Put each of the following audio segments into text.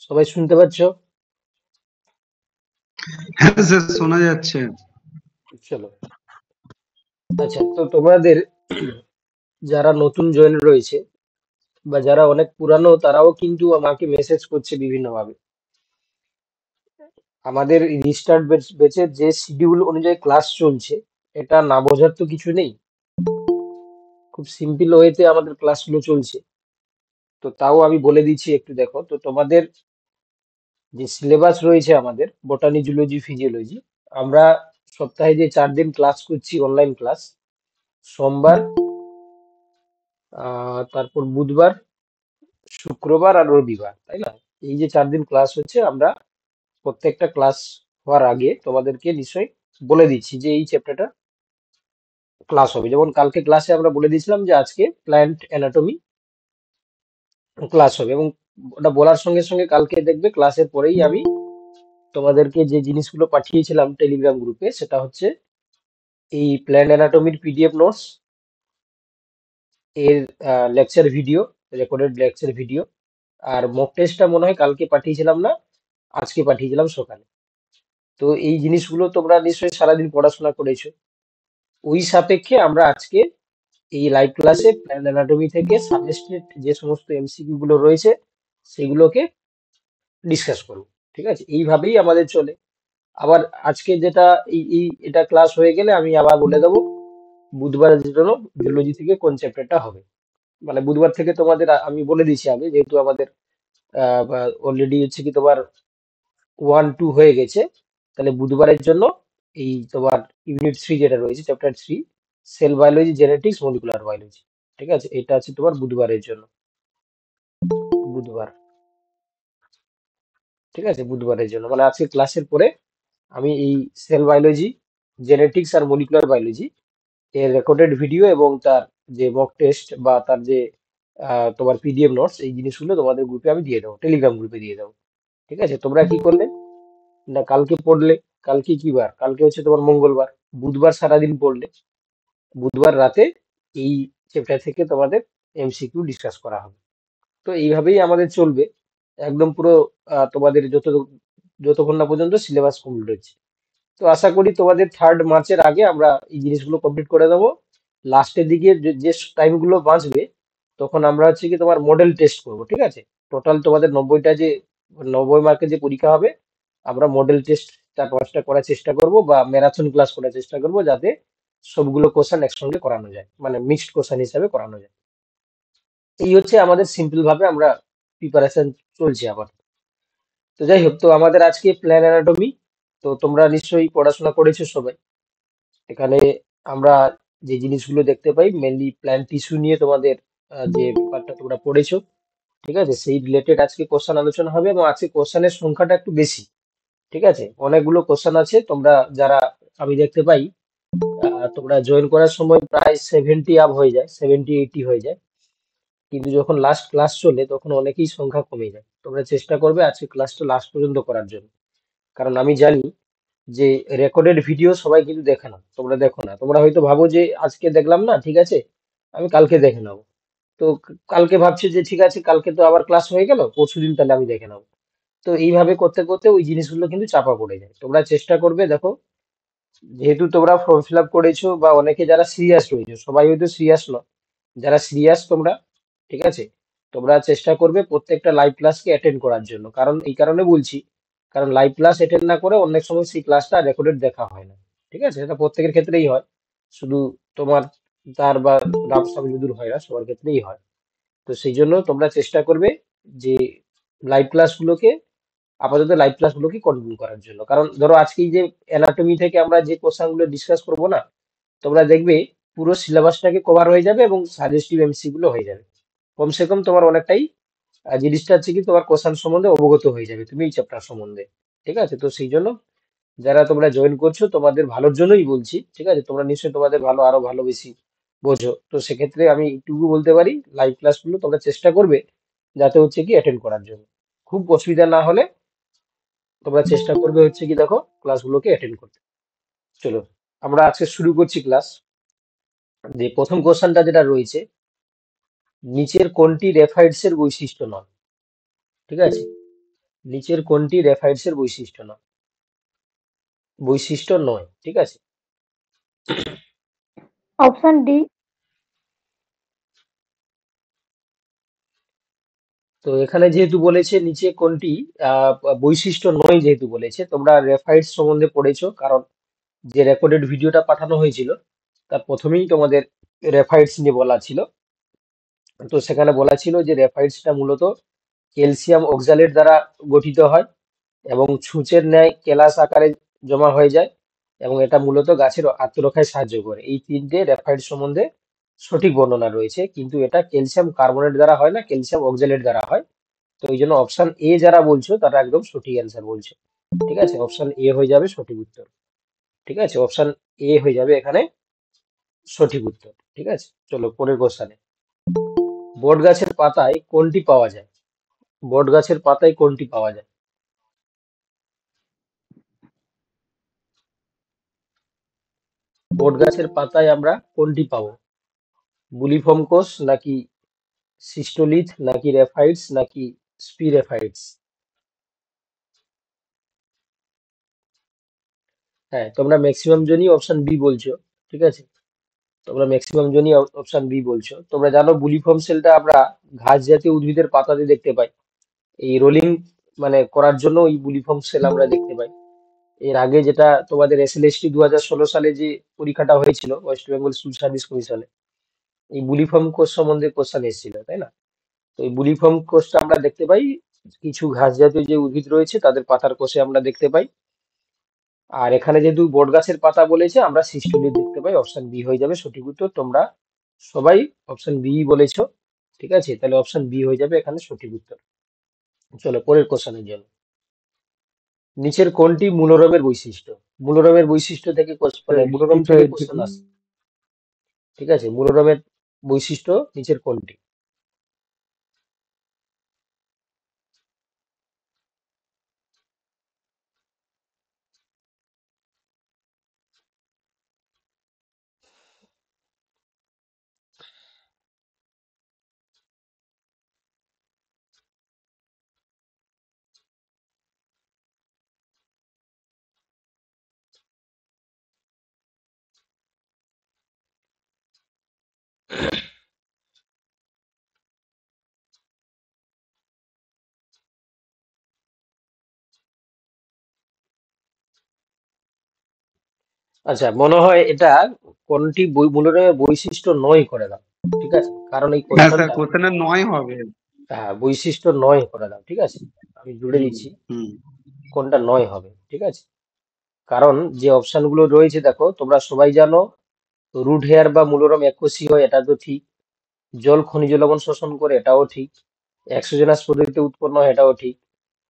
সবাই শুনতে পাচ্ছ? হ্যাঁ স্যার, শোনা যাচ্ছে। চলো। আচ্ছা, তো তোমাদের যারা নতুন জয়েন রয়েছে বা যারা অনেক পুরানো তারাও কিন্তু আমাকে মেসেজ করছে বিভিন্ন ভাবে। আমাদের রিস্টার্ট ব্যাচের যে শিডিউল অনুযায়ী ক্লাস চলছে, এটা না বোঝার তো কিছু নেই। খুব সিম্পল ওয়েতে আমাদের ক্লাসগুলো চলছে। তো তাও আমি বলে দিচ্ছি, একটু দেখো তো। তোমাদের যে সিলেবাস রয়েছে আমাদের বটানি, জুলজি, ফিজিওলজি, আমরা সপ্তাহে যে 4 দিন ক্লাস করছি অনলাইন ক্লাস, সোমবার, তারপর বুধবার, শুক্রবার আর রবিবার, তাই না? এই যে 4 দিন ক্লাস হচ্ছে, আমরা প্রত্যেকটা ক্লাস হওয়ার আগে তোমাদেরকে নিশ্চয়ই বলে দিচ্ছি যে এই চ্যাপ্টারটা ক্লাস হবে। যেমন কালকে ক্লাসে আমরা বলে দিয়েছিলাম যে আজকে প্ল্যান্ট অ্যানাটমি ক্লাস হবে, এবং ওটা বলার সঙ্গে সঙ্গে কালকে দেখবে ক্লাসের পরেই আমি তোমাদেরকে যে জিনিসগুলো পাঠিয়েছিলাম টেলিগ্রাম গ্রুপে, সেটা হচ্ছে এই প্ল্যান্ট অ্যানাটমির পিডিএফ নোটস, এর lecture video, recorded lecture video, আর মক টেস্টটা মনে হয় কালকে পাঠিয়েছিলাম না, আজকে পাঠিয়েছিলাম সকালে। তো এই জিনিসগুলো তোমরা নিশ্চয়ই সারাদিন পড়াশোনা করেছো। ওই সাপেক্ষে আমরা আজকে এই লাইভ ক্লাসে প্ল্যান অ্যানাটমি থেকে সাজেস্টেড যে সমস্ত এমসিকিউ গুলো রয়েছে সেগুলোকে ডিসকাস করব। ঠিক আছে, এইভাবেই আমাদের চলে। আবার আজকে যেটা এটা ক্লাস হয়ে গেলে আমি আবার বলে দেবো বুধবারের জন্য জুলজি থেকে কোন চ্যাপ্টারটা হবে। মানে বুধবার থেকে তোমাদের আমি বলে দিচ্ছি আগে, যেহেতু আমাদের অলরেডি হচ্ছে কি তোমার 1-2 হয়ে গেছে, তাহলে বুধবারের জন্য এই তোমার ইউনিট 3 যেটা রয়েছে, chapter 3, sell biology, genetics, molecular biology. ঠিক আছে, এটা আছে তোমার বুধবারের জন্য। বুধবার, ঠিক আছে, বুধবারের জন্য মানে আজকে ক্লাসের পরে আমি এই সেল বায়োলজি, জেনেটিক্স আর মলিকুলার বায়োলজি এর রেকর্ডেড ভিডিও এবং তার যে মক টেস্ট বা তার যে তোমার পিডিএফ নোটস, এই জিনিসগুলো তোমাদের গ্রুপে আমি দিয়ে দেবো, টেলিগ্রাম গ্রুপে দিয়ে দেবো। ঠিক আছে, তোমরা কি করলে না কালকে পড়লে, কালকে কি বার, কালকে হচ্ছে তোমার মঙ্গলবার, বুধবার সারাদিন পড়লে বুধবার রাতে এই চ্যাপ্টার থেকে তোমাদের এমসিকিউ ডিসকাস করা হবে। তো এইভাবেই আমাদের চলবে একদম পুরো, তোমাদের যতক্ষণ না পর্যন্ত সিলেবাস কমপ্লিট হচ্ছে। তো আশা করি তোমাদের 3rd মার্চের আগে আমরা এই জিনিসগুলো কমপ্লিট করে দেবো। লাস্টের দিকে যে টাইমগুলো বাঁচবে, তখন আমরা হচ্ছে কি তোমার মডেল টেস্ট করব। ঠিক আছে, টোটাল তোমাদের 90টা যে 90 মার্কের যে পরীক্ষা হবে, আমরা মডেল টেস্ট 4-5টা করার চেষ্টা করব বা ম্যারাথন ক্লাস করার চেষ্টা করব, যাতে সবগুলো কোশ্চেন একসঙ্গে করানো যায়, মানে মিক্সড কোশ্চেন হিসাবে করানো যায়। এই হচ্ছে আমাদের সিম্পল ভাবে আমরা প্রিপারেশন চলছে আবার। তো যাই হোক, তো আমাদের আজকে প্ল্যান অ্যানাটমি, তো তোমরা নিশ্চয়ই পড়াশোনা করেছো সবাই। এখানে আমরা যে জিনিসগুলো দেখতে পাই মেনলি প্ল্যান্ট টিস্যু নিয়ে তোমাদের যে ব্যাপারটা তোমরা পড়েছো, ঠিক আছে, সেই রিলেটেড আজকে কোশ্চেন আলোচনা হবে, এবং আজকে কোশ্চেনের সংখ্যাটা একটু বেশি। ঠিক আছে, অনেকগুলো কোশ্চেন আছে। তোমরা যারা, আমি দেখতে পাই তোমরা জয়েন করার সময় প্রায় 70 আপ হয়ে যায়, 70-80 হয়ে যায়, কিন্তু যখন লাস্ট ক্লাস চলে তখন অনেকেই সংখ্যা কমে যায়। তোমরা চেষ্টা করবে আজকে ক্লাসটা লাস্ট পর্যন্ত করার জন্য, কারণ আমি জানি যে রেকর্ডেড ভিডিও সবাই কিন্তু দেখে না, তোমরা দেখো না। তোমরা হয়তো ভাবো যে আজকে দেখলাম না, ঠিক আছে, আমি কালকে দেখে নেবো। তো কালকে ভাবছে যে ঠিক আছে, কালকে তো আবার ক্লাস হয়ে গেল, পরশুদিন তাহলে আমি দেখে নেবো। তো এইভাবে করতে করতে ওই জিনিসগুলো কিন্তু চাপা পড়ে যায়। তোমরা চেষ্টা করবে, দেখো, যেহেতু তোমরা ফর্ম ফিল আপ করেছো বা অনেকে যারা সিরিয়াস রয়েছে, সবাই হয়তো সিরিয়াস নয়, যারা সিরিয়াস তোমরা, ঠিক আছে, তোমরা চেষ্টা করবে প্রত্যেকটা লাইভ ক্লাসকে অ্যাটেন্ড করার জন্য। কারণ এই কারণে বলছি, কারণ লাইভ ক্লাস অ্যাটেন্ড না করে অনেক সময় সেই ক্লাসটা রেকর্ডেড দেখা হয় না। ঠিক আছে, এটা প্রত্যেকের ক্ষেত্রেই হয়, শুধু তোমার তার বা রাম সামজুদুর হয় না, সবার ক্ষেত্রেই হয়। তো সেই জন্য তোমরা চেষ্টা করবে যে লাইভ ক্লাসগুলোকে, আপাতত লাইভ ক্লাসগুলোকে কন্টিনিউ করার জন্য। কারণ ধরো আজকে এই যে অ্যানাটমি থেকে আমরা যে কোশ্চেনগুলো ডিসকাস করবো না, তোমরা দেখবে পুরো সিলেবাসটাকে কভার হয়ে যাবে এবং সাজেস্টিভ এমসি গুলো হয়ে যাবে। কমসে কম তোমার অনেকটাই জিনিসটা হচ্ছে কি তোমার কোশ্চেন সম্বন্ধে অবগত হয়ে যাবে তুমি এই চ্যাপ্টার সম্বন্ধে। ঠিক আছে, তো সেই জন্য যারা তোমরা জয়েন করছো তোমাদের ভালোর জন্যই বলছি। ঠিক আছে, তোমরা নিশ্চয়ই তোমাদের ভালো, আরো ভালো বেশি বোঝো, তো সেক্ষেত্রে আমি এইটুকু বলতে পারি, লাইভ ক্লাসগুলো তোমরা চেষ্টা করবে যাতে হচ্ছে কি অ্যাটেন্ড করার জন্য। খুব অসুবিধা না হলে তোমরা চেষ্টা করবে হচ্ছে কি দেখো ক্লাসগুলোকে অ্যাটেন্ড করতে। চলো, আমরা আজকে শুরু করছি ক্লাস। যে প্রথম কোশ্চেনটা যেটা রয়েছে, নিচের কোনটি রেফাইডস এর বৈশিষ্ট্য নয়? ঠিক আছে, নিচের কোনটি রেফাইডস এর বৈশিষ্ট্য নয়, ঠিক আছে? Option D. তো এখানে যেহেতু বলেছে নিচে কোনটি আহ, বৈশিষ্ট্য নয়, যেহেতু বলেছে, তোমরা রেফাইডস সম্বন্ধে পড়েছো, কারণ যে রেকর্ডেড ভিডিওটা পাঠানো হয়েছিল তার প্রথমেই তোমাদের রেফাইডস নিয়ে বলা ছিল। তো সেখানে বলা ছিল যে রেফাইডসটা মূলত ক্যালসিয়াম অক্সালেট দ্বারা গঠিত হয় এবং ছুঁচের ন্যায় কেলাস আকারে জমা হয়ে যায়, এবং এটা মূলত গাছের আত্মরক্ষায় সাহায্য করে। এই তিনটে রেফাইড সম্বন্ধে সঠিক বর্ণনা রয়েছে, কিন্তু এটা ক্যালসিয়াম কার্বনেট দ্বারা হয় না, ক্যালসিয়াম অক্সালেট দ্বারা হয়। তো এই জন্য অপশন এ যারা বলছো তারা একদম সঠিক অ্যান্সার বলছে, ঠিক আছে? অপশন এ হয়ে যাবে সঠিক উত্তর, ঠিক আছে? অপশন এ হয়ে যাবে এখানে সঠিক উত্তর, ঠিক আছে? চলো পরের কোশ্চানে। বট গাছের পাতায় কোনটি পাওয়া যায়? বট গাছের পাতায় কোনটি পাওয়া যায়? বট গাছের পাতায় আমরা কোনটি পাবো? বুলিফর্ম কোষ, নাকি সিস্টোলিথ, নাকি রেফাইডস, নাকি স্পিরেফাইডস? হ্যাঁ, তোমরা ম্যাক্সিমাম জনই অপশন বি বলছো, ঠিক আছে? তোমরা ম্যাক্সিমাম জনই অপশন বি বলছো। তোমরা জানো বুলিফর্ম সেলটা আমরা ঘাস জাতীয় উদ্ভিদের পাতাতে দেখতে পাই। এই রোলিং মানে করার জন্য ওই বুলিফর্ম সেল আমরা দেখতে পাই। এর আগে যেটা তোমাদের এসএলএসটি 2016 সালে যে পরীক্ষাটা হয়েছিল ওয়েস্ট বেঙ্গল স্কুল সার্ভিস কমিশনে, এই বুলিফর্ম কোষ সম্বন্ধে কোশ্চেন এসেছিল, তাই না? তো এই বুলিফর্ম কোষটা আমরা দেখতে পাই কিছু ঘাস জাতীয় যে উদ্ভিদ রয়েছে তাদের পাতার কোষে আমরা দেখতে পাই। আর এখানে যেহেতু বট গাছের পাতা বলেছে, আমরা সিস্টোলিথ দেখতে পাই। অপশন বি হয়ে যাবে সঠিক উত্তর। তোমরা সবাই অপশন বি বলেছো, ঠিক আছে? তাহলে অপশন বি হয়ে যাবে এখানে সঠিক উত্তর। চলো পরের কোশ্চেনের জন্য। নিচের কোনটি মূলরমের বৈশিষ্ট্য? মূলরমের বৈশিষ্ট্য থেকে মানে মূলরম থেকে কোশ্চেন আসে, ঠিক আছে? মূলরমের বৈশিষ্ট্য নিচের কোনটি? আচ্ছা, মনে হয় এটা কোনটি মূলরমের বৈশিষ্ট্য নয় করে দাও, ঠিক আছে? কারণ এই হ্যাঁ স্যার, কোশ্চেনটা কোশ্চেনে নয় হবে। বৈশিষ্ট্য নয় করে দাও, ঠিক আছে? আমি জুড়ে হুম দিচ্ছি হুম। কোনটা নয় হবে, ঠিক আছে? কারণ যে অপশন গুলো রয়েছে দেখো, তোমরা সবাই জানো রুট হেয়ার বা মূলরম এককোষী হয়, এটা তো ঠিক। জল খনিজ লবণ শোষণ করে, এটাও ঠিক। এক্সোজেনাস পদ্ধতিতে উৎপন্ন হয়, এটাও ঠিক।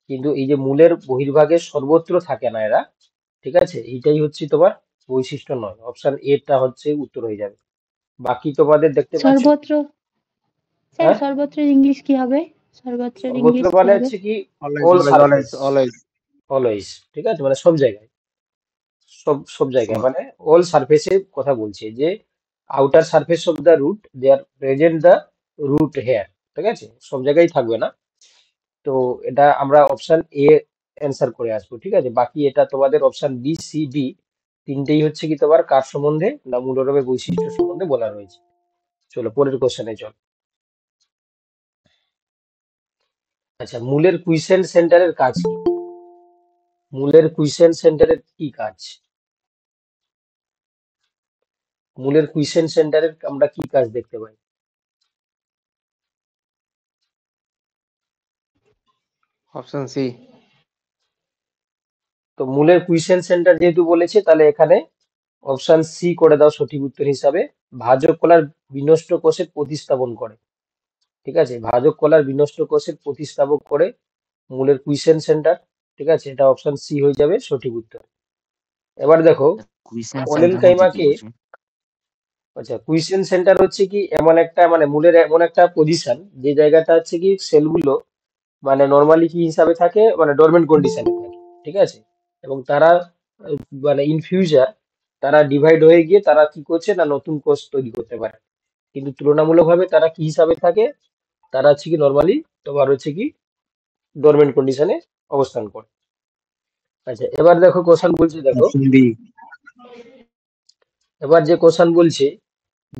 কিন্তু এই যে মূলের বহির্ভাগে সর্বত্র থাকে না এরা, ঠিক আছে? এইটাই হচ্ছে তোমার বৈশিষ্ট্য নয়। অপশন এটা হচ্ছে উত্তর হয়ে যাবে। বাকি তোমাদের দেখতে পাচ্ছ, সর্বত্র। স্যার হ্যাঁ, সর্বত্রের ইংলিশ কি হবে? সর্বত্রের সর্বত্র ইংলিশ কি মানে হবে? হচ্ছে কি always all always surface, always always. Always, ঠিক আছে? মানে সব জায়গায়, সব সব জায়গায়, মানে অল সারফেসের কথা বলছে যে outer surface of the root they are present the root here, ঠিক আছে? সব জায়গায় থাকবে না। তো এটা আমরা অপশন এ অ্যান্সার করে আসবো, ঠিক আছে? বাকি এটা তোমাদের অপশন বি, সি, ডি তিনটেই হচ্ছে কি তোমার কার সম্বন্ধে না মূলরবের বৈশিষ্ট্য সম্বন্ধে বলা রয়েছে। চলো পরের কোশ্চেনে চল। আচ্ছা, মূলের কুইসেন্ট সেন্টারের কাজ কি? মূলের কুইসেন্ট সেন্টারের কি কাজ? মূলের কুইসেন্ট সেন্টারের আমরা কি কাজ দেখতে পাই? Option C. তো মূলের কুইসেন্ট সেন্টার যেহেতু বলেছে, তাহলে এখানে অপশন সি করে দাও সঠিক উত্তর হিসাবে। ভাজক কলার বিনষ্ট কোষের প্রতিস্থাপন করে, ঠিক আছে? ভাজক কলার বিনষ্ট কোষের প্রতিস্থাপক করে মূলের কুইসেন্ট সেন্টার, ঠিক আছে? এটা অপশন সি হয়ে যাবে সঠিক উত্তর। এবার দেখো, কুইসেন্ট অনিল সেন্টার বলতে কি কাইমাকে, বোঝো? আচ্ছা, কুইসেন্ট সেন্টার হচ্ছে কি এমন একটা মানে মূলের এমন একটা পজিশন যে জায়গাটা হচ্ছে কি সেলগুলো মানে নর্মালি কি হিসাবে থাকে, মানে ডরমেন্ট কন্ডিশনে থাকে, ঠিক আছে? এবং তারা মানে ইন ফিউচার তারা ডিভাইড হয়ে গিয়ে তারা কি করছে না নতুন কোষ তৈরি করতে পারে। কিন্তু তুলনামূলকভাবে তারা কি হিসাবে থাকে, তারা হচ্ছে কি নর্মালি তোমার হচ্ছে কি ডরমেন্ট কন্ডিশনে অবস্থান করে। আচ্ছা, এবার দেখো কোশ্চেন বলছে, দেখো অপশন বি। এবার যে কোশ্চেন বলছে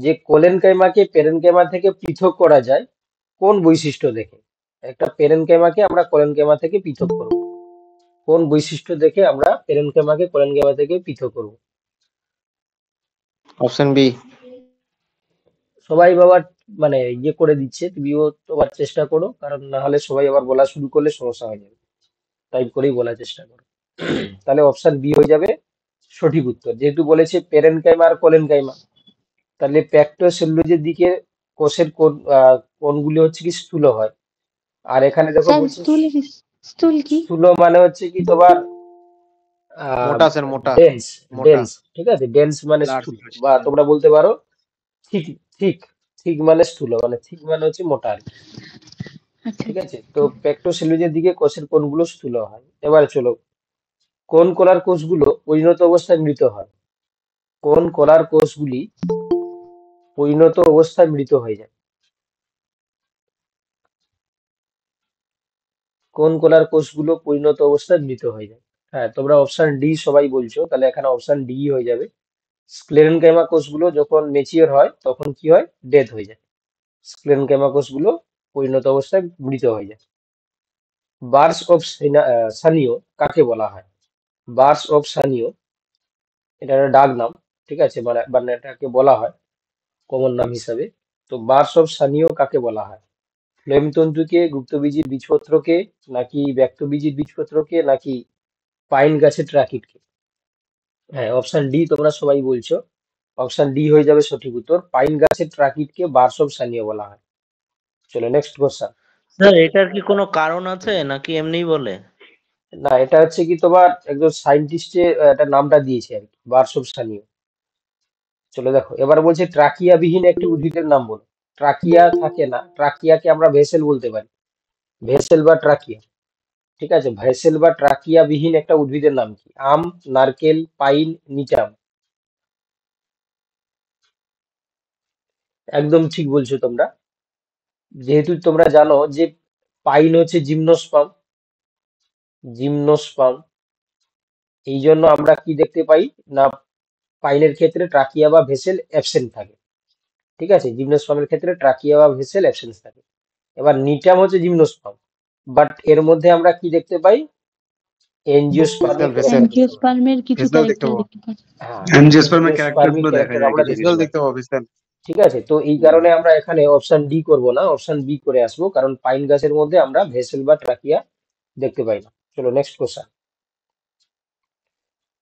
যে কোলেনকাইমাকে প্যারেনকাইমা থেকে পৃথক করা যায় কোন বৈশিষ্ট্য দেখে? একটা প্যারেনকাইমাকে আমরা কোলেনকাইমা থেকে পৃথক করব, কোন বৈশিষ্ট্য দেখে আমরা প্যারেনকাইমাকে কোলেনকাইমা থেকে পৃথক করব? Option B. সবাই বাবা মানে ইয়ে করে দিচ্ছে, তুমিও তোমার চেষ্টা করো, কারণ না হলে সবাই আবার বলা শুরু করলে সমস্যা হয়ে যাবে। টাইপ করেই বলার চেষ্টা করো। তাহলে অপশন বি হয়ে যাবে সঠিক উত্তর, যেহেতু বলেছে প্যারেনকাইমা আর কোলেনকাইমা। তাহলে প্যাক্টোসেলুলোজের দিকে কোষের কোনগুলি হচ্ছে কি স্থূল হয়, আর এখানে দেখো স্যার বলছে স্টুল কি? স্থূল মানে হচ্ছে কি তোমার মোটা স্যার, মোটা ডেন্স। মোটা। ডেন্স, ঠিক আছে, ডেন্স মানে লার্জ। স্থূল, বা তোমরা বলতে পারো ঠিক। ঠিক, ঠিক মানে স্থূল, মানে ঠিক মানে হচ্ছে মোটা আর কি। আচ্ছা ঠিক আচ্ছা। আছে, তো প্যাক্টোসেলুলোজের দিকে কোষের কোনগুলো স্থূল হয়। এবার চলো, কোন কলার কোষগুলো পরিণত অবস্থায় মৃত হয়? কোন কলার কোষগুলি পরিণত অবস্থায় মৃত হয়ে যায়? কোন কলার কোষগুলো পরিণত অবস্থায় মৃত হয়ে যায়? হ্যাঁ, তোমরা অপশন ডি সবাই বলছো, তাহলে এখানে অপশন ডি হয়ে যাবে। স্ক্লেরেনকাইমা কোষগুলো যখন মেচিওর হয় তখন কি হয়? ডেথ হয়ে যায়। স্ক্লেরেনকাইমা কোষগুলো পরিণত অবস্থায় মৃত হয়ে যায়। বার্স অফ সানিও কাকে বলা হয়? বার্স অফ সানিও, এটা একটা ডাক নাম, ঠিক আছে, মানে মানে এটাকে বলা হয় কমন নাম হিসাবে। তো বার্স অফ সানিও কাকে বলা হয়? ফ্লোয়েম তন্তুকে, গুপ্তবীজির বীজপত্রকে, নাকি ব্যক্তবীজির বীজপত্রকে, নাকি পাইন গাছের ট্রাকিটকে? হ্যাঁ, অপশন ডি তোমরা সবাই বলছো। অপশন ডি হয়ে যাবে সঠিক উত্তর, পাইন গাছের ট্রাকিটকে বার্স অফ সানিও বলা হয়। চলো নেক্সট কোশ্চেন। স্যার এটার কি কোনো কারণ আছে নাকি এমনিই বলে? না, এটা হচ্ছে কি তোমার একজন সায়েন্টিস্টে এটা নামটা দিয়েছে আর কি, বার্স অফ সানিও। চলে দেখো, এবার বলছে ট্রাকিয়া বিহীন একটি উদ্ভিদের নাম বলো। ট্রাকিয়া থাকে না, ট্রাকিয়াকে আমরা ভেসেল বলতে পারি, ভেসেল বা ট্রাকিয়া। ঠিক আছে, ভেসেল বা ট্রাকিয়া বিহীন একটা উদ্ভিদের নাম কি? আম, নারকেল, পাইন, নিটাম? একদম ঠিক বলছো তোমরা। যেহেতু তোমরা জানো যে পাইন হচ্ছে জিমনোস্পার্ম, জিমনোস্পার্ম, এই জন্য আমরা কি দেখতে পাই না, পাইনের ক্ষেত্রে ট্রাকিয়া বা ভেসেল অ্যাবসেন্ট থাকে। ঠিক আছে, জিমনোস্পার্মের ক্ষেত্রে ট্রাকিয়া বা ভেসেল অ্যাবসেন্স থাকে। এবার নিটাম হচ্ছে জিমনোস্পার্ম, বাট এর মধ্যে আমরা কি দেখতে পাই? এনজিওস্পার্মিক ভেসেল ভেসেল ক্যারেক্টার দেখতে পাই। অ্যাঞ্জিওস্পার্মের কিছু ভেসেল দেখতে ক্যারেক্টার পাবো। দেখতে পাচ্ছি। হ্যাঁ, অ্যাঞ্জিওস্পার্মের ক্যারেক্টার এনজিওস্পার্মিক গুলো দেখা ক্যারেক্টার যায় আমরা কিছু দেখতে কিছু। ভেসেল পাই। দেখতে পাবো, ভেসেল। ঠিক আছে, তো এই কারণে আমরা এখানে অপশন ডি করব না, অপশন বি করে আসবো, কারণ পাইন গাছের মধ্যে আমরা ভেসেল বা ট্রাকিয়া দেখতে পাই না। চলো নেক্সট কোশ্চেন।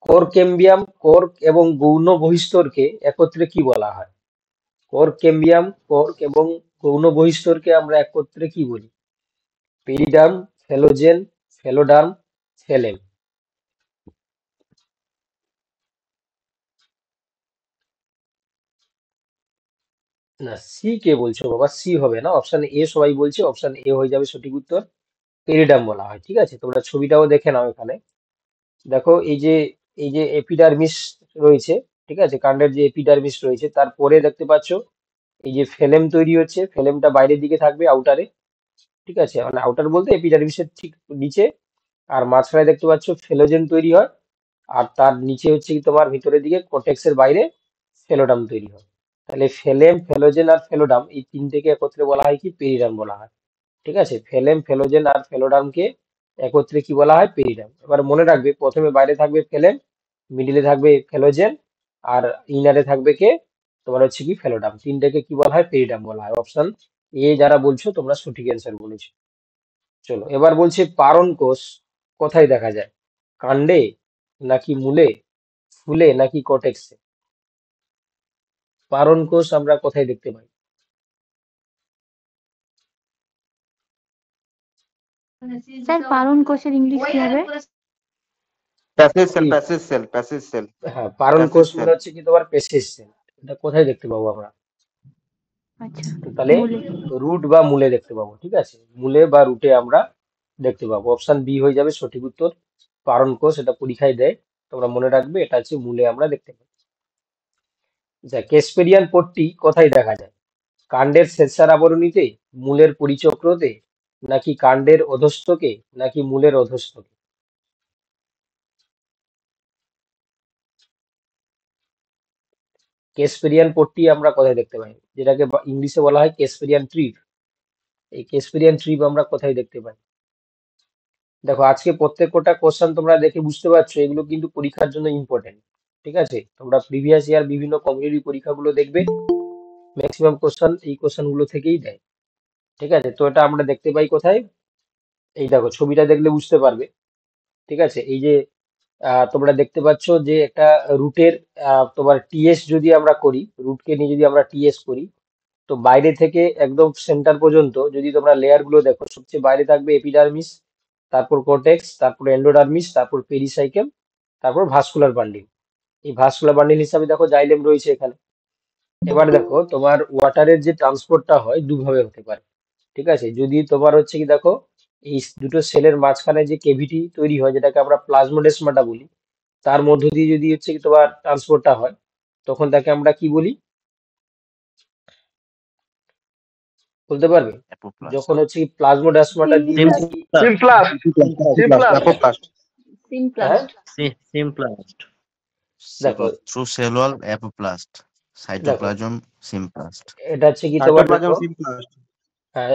কোরকেম্বিয়াম, কোর্ক এবং গৌণ বহিস্তরকে একত্রে কি বলা হয়? কোরকেম্বিয়াম, কোর্ক এবং গৌণ বহিস্তরকে আমরা একত্রে কি বলি? Periderm, phellogen, ফেলোডার্ম, ফেলেম? না, সি কে বলছো বাবা? সি হবে না, অপশন এ সবাই বলছে, অপশন এ হয়ে যাবে সঠিক উত্তর, পেরিডার্ম বলা হয়। ঠিক আছে, তোমরা ছবিটাও দেখে নাও এখানে। দেখো এই যে এপিডার্মিস রয়েছে, ঠিক আছে, কাণ্ডের যে এপিডার্মিস রয়েছে তারপরে দেখতে পাচ্ছ এই যে ফেলেম তৈরি হচ্ছে, ফেলেমটা বাইরের দিকে থাকবে আউটারে। ঠিক আছে, মানে আউটার বলতে এপিডার্মিসের ঠিক নিচে। আর মাঝখানে দেখতে পাচ্ছ ফেলোজেন তৈরি হয়, আর তার নিচে হচ্ছে কি তোমার ভিতরের দিকে কোর্টেক্সের বাইরে ফেলোডাম তৈরি হয়। তাহলে ফেলেম, ফেলোজেন আর ফেলোডাম এই তিনটেকে একত্রে বলা হয় কি? পেরিডার্ম বলা হয়। ঠিক আছে, ফেলেম, ফেলোজেন আর ফেলোডামকে একত্রে কি বলা হয়? পেরিডার্ম। এবার মনে রাখবে, প্রথমে বাইরে থাকবে ফেলেম, মিডিলে থাকবে ফেলোজেন, আর ইনারে থাকবে কে? তোমার হচ্ছে কি ফেলোডাম। তিনটাকে কি বলা হয়? পেরিডার্ম বলা হয়। অপশন এ যারা বলছো তোমরা সঠিক অ্যান্সার বলেছো। চলো, এবার বলছে পারণ কোষ কোথায় দেখা যায়? কাণ্ডে, নাকি মূলে, ফুলে, নাকি কটেক্সে? পারণ কোষ আমরা কোথায় দেখতে পাই? স্যার পারণ কোষের ইংলিশ কি হবে? প্যাসিভ সেল, এই, প্যাসিভ সেল, প্যাসিভ সেল, হ্যাঁ, পারণ প্যাসিভ কোষ সেল। মানে হচ্ছে কি তোমার পেশিস সেল। এটা কোথায় দেখতে পাবো আমরা? আচ্ছা, তাহলে মূলে। রুট বা মূলে দেখতে পাবো। ঠিক আছে, মূলে বা রুটে আমরা দেখতে পাবো। অপশন বি হয়ে যাবে সঠিক উত্তর, পারণ কোষ। এটা পরীক্ষায় দেয়, তোমরা মনে রাখবে, এটা হচ্ছে মূলে আমরা দেখতে পাই। আচ্ছা, কেসপেরিয়ান পট্টি কোথায় দেখা যায়? কাণ্ডের শেষার আবরণীতে, মূলের পরিচক্রতে, নাকি কাণ্ডের অধস্তকে, নাকি মূলের অধস্তকে? কেসপেরিয়ান পট্টি আমরা কোথায় দেখতে পাই, যেটাকে ইংলিশে বলা হয় কেসপেরিয়ান ট্রিপ? এই কেসপেরিয়ান ট্রিপ আমরা কোথায় দেখতে পাই? দেখো, আজকে প্রত্যেকটা কোশ্চেন তোমরা দেখে বুঝতে পারছো এগুলো কিন্তু পরীক্ষার জন্য ইম্পর্টেন্ট। ঠিক আছে, তোমরা প্রিভিয়াস ইয়ার বিভিন্ন কম্পিটিটিভ পরীক্ষাগুলো দেখবে, ম্যাক্সিমাম কোশ্চেন এই কোশ্চেন গুলো থেকেই দেয়। ঠিক আছে, তো এটা আমরা দেখতে পাই কোথায়? এই দেখো, ছবিটা দেখলে বুঝতে পারবে। ঠিক আছে, এই যে তোমরা দেখতে পাচ্ছ যে একটা রুটের তোমার টিএস যদি আমরা করি, রুটকে নিয়ে যদি আমরা টিএস করি, তো বাইরে থেকে একদম সেন্টার পর্যন্ত যদি তোমরা লেয়ার গুলো দেখো, সবচেয়ে বাইরে থাকবে এপিডার্মিস, তারপর কোর্টেক্স, তারপর এন্ডোডার্মিস, তারপর পেরিসাইকেল, তারপর ভাস্কুলার বান্ডিল। এই ভাস্কুলার বান্ডিল হিসাবে দেখো জাইলেম রয়েছে এখানে। এবার দেখো, তোমার ওয়াটারের যে ট্রান্সপোর্টটা হয় দুভাবে হতে পারে। ঠিক আছে, যদি তোমার হচ্ছে কি দেখো, এই দুটো সেলের মাঝখানে যে কেভিটি তৈরি হয়, যেটাকে আমরা প্লাজমোডেসমাটা বলি, তার মধ্য দিয়ে যদি হচ্ছে কি তোমার ট্রান্সপোর্টটা হয়, তখন তাকে আমরা কি বলি বলতে পারবে? অ্যাপোপ্লাস্ট যখন হচ্ছে কি প্লাজমোডেসমাটা দিয়ে হচ্ছে কি, সিমপ্লাস্ট সিমপ্লাস্ট অ্যাপোপ্লাস্ট হ্যাঁ সিমপ্লাস্ট দেখো, থ্রু সেল ওয়াল অ্যাপোপ্লাস্ট দেখো সাইটোপ্লাজম সিমপ্লাস্ট এটা হচ্ছে কি তোমার সাইটোপ্লাজম দেখো, সিমপ্লাস্ট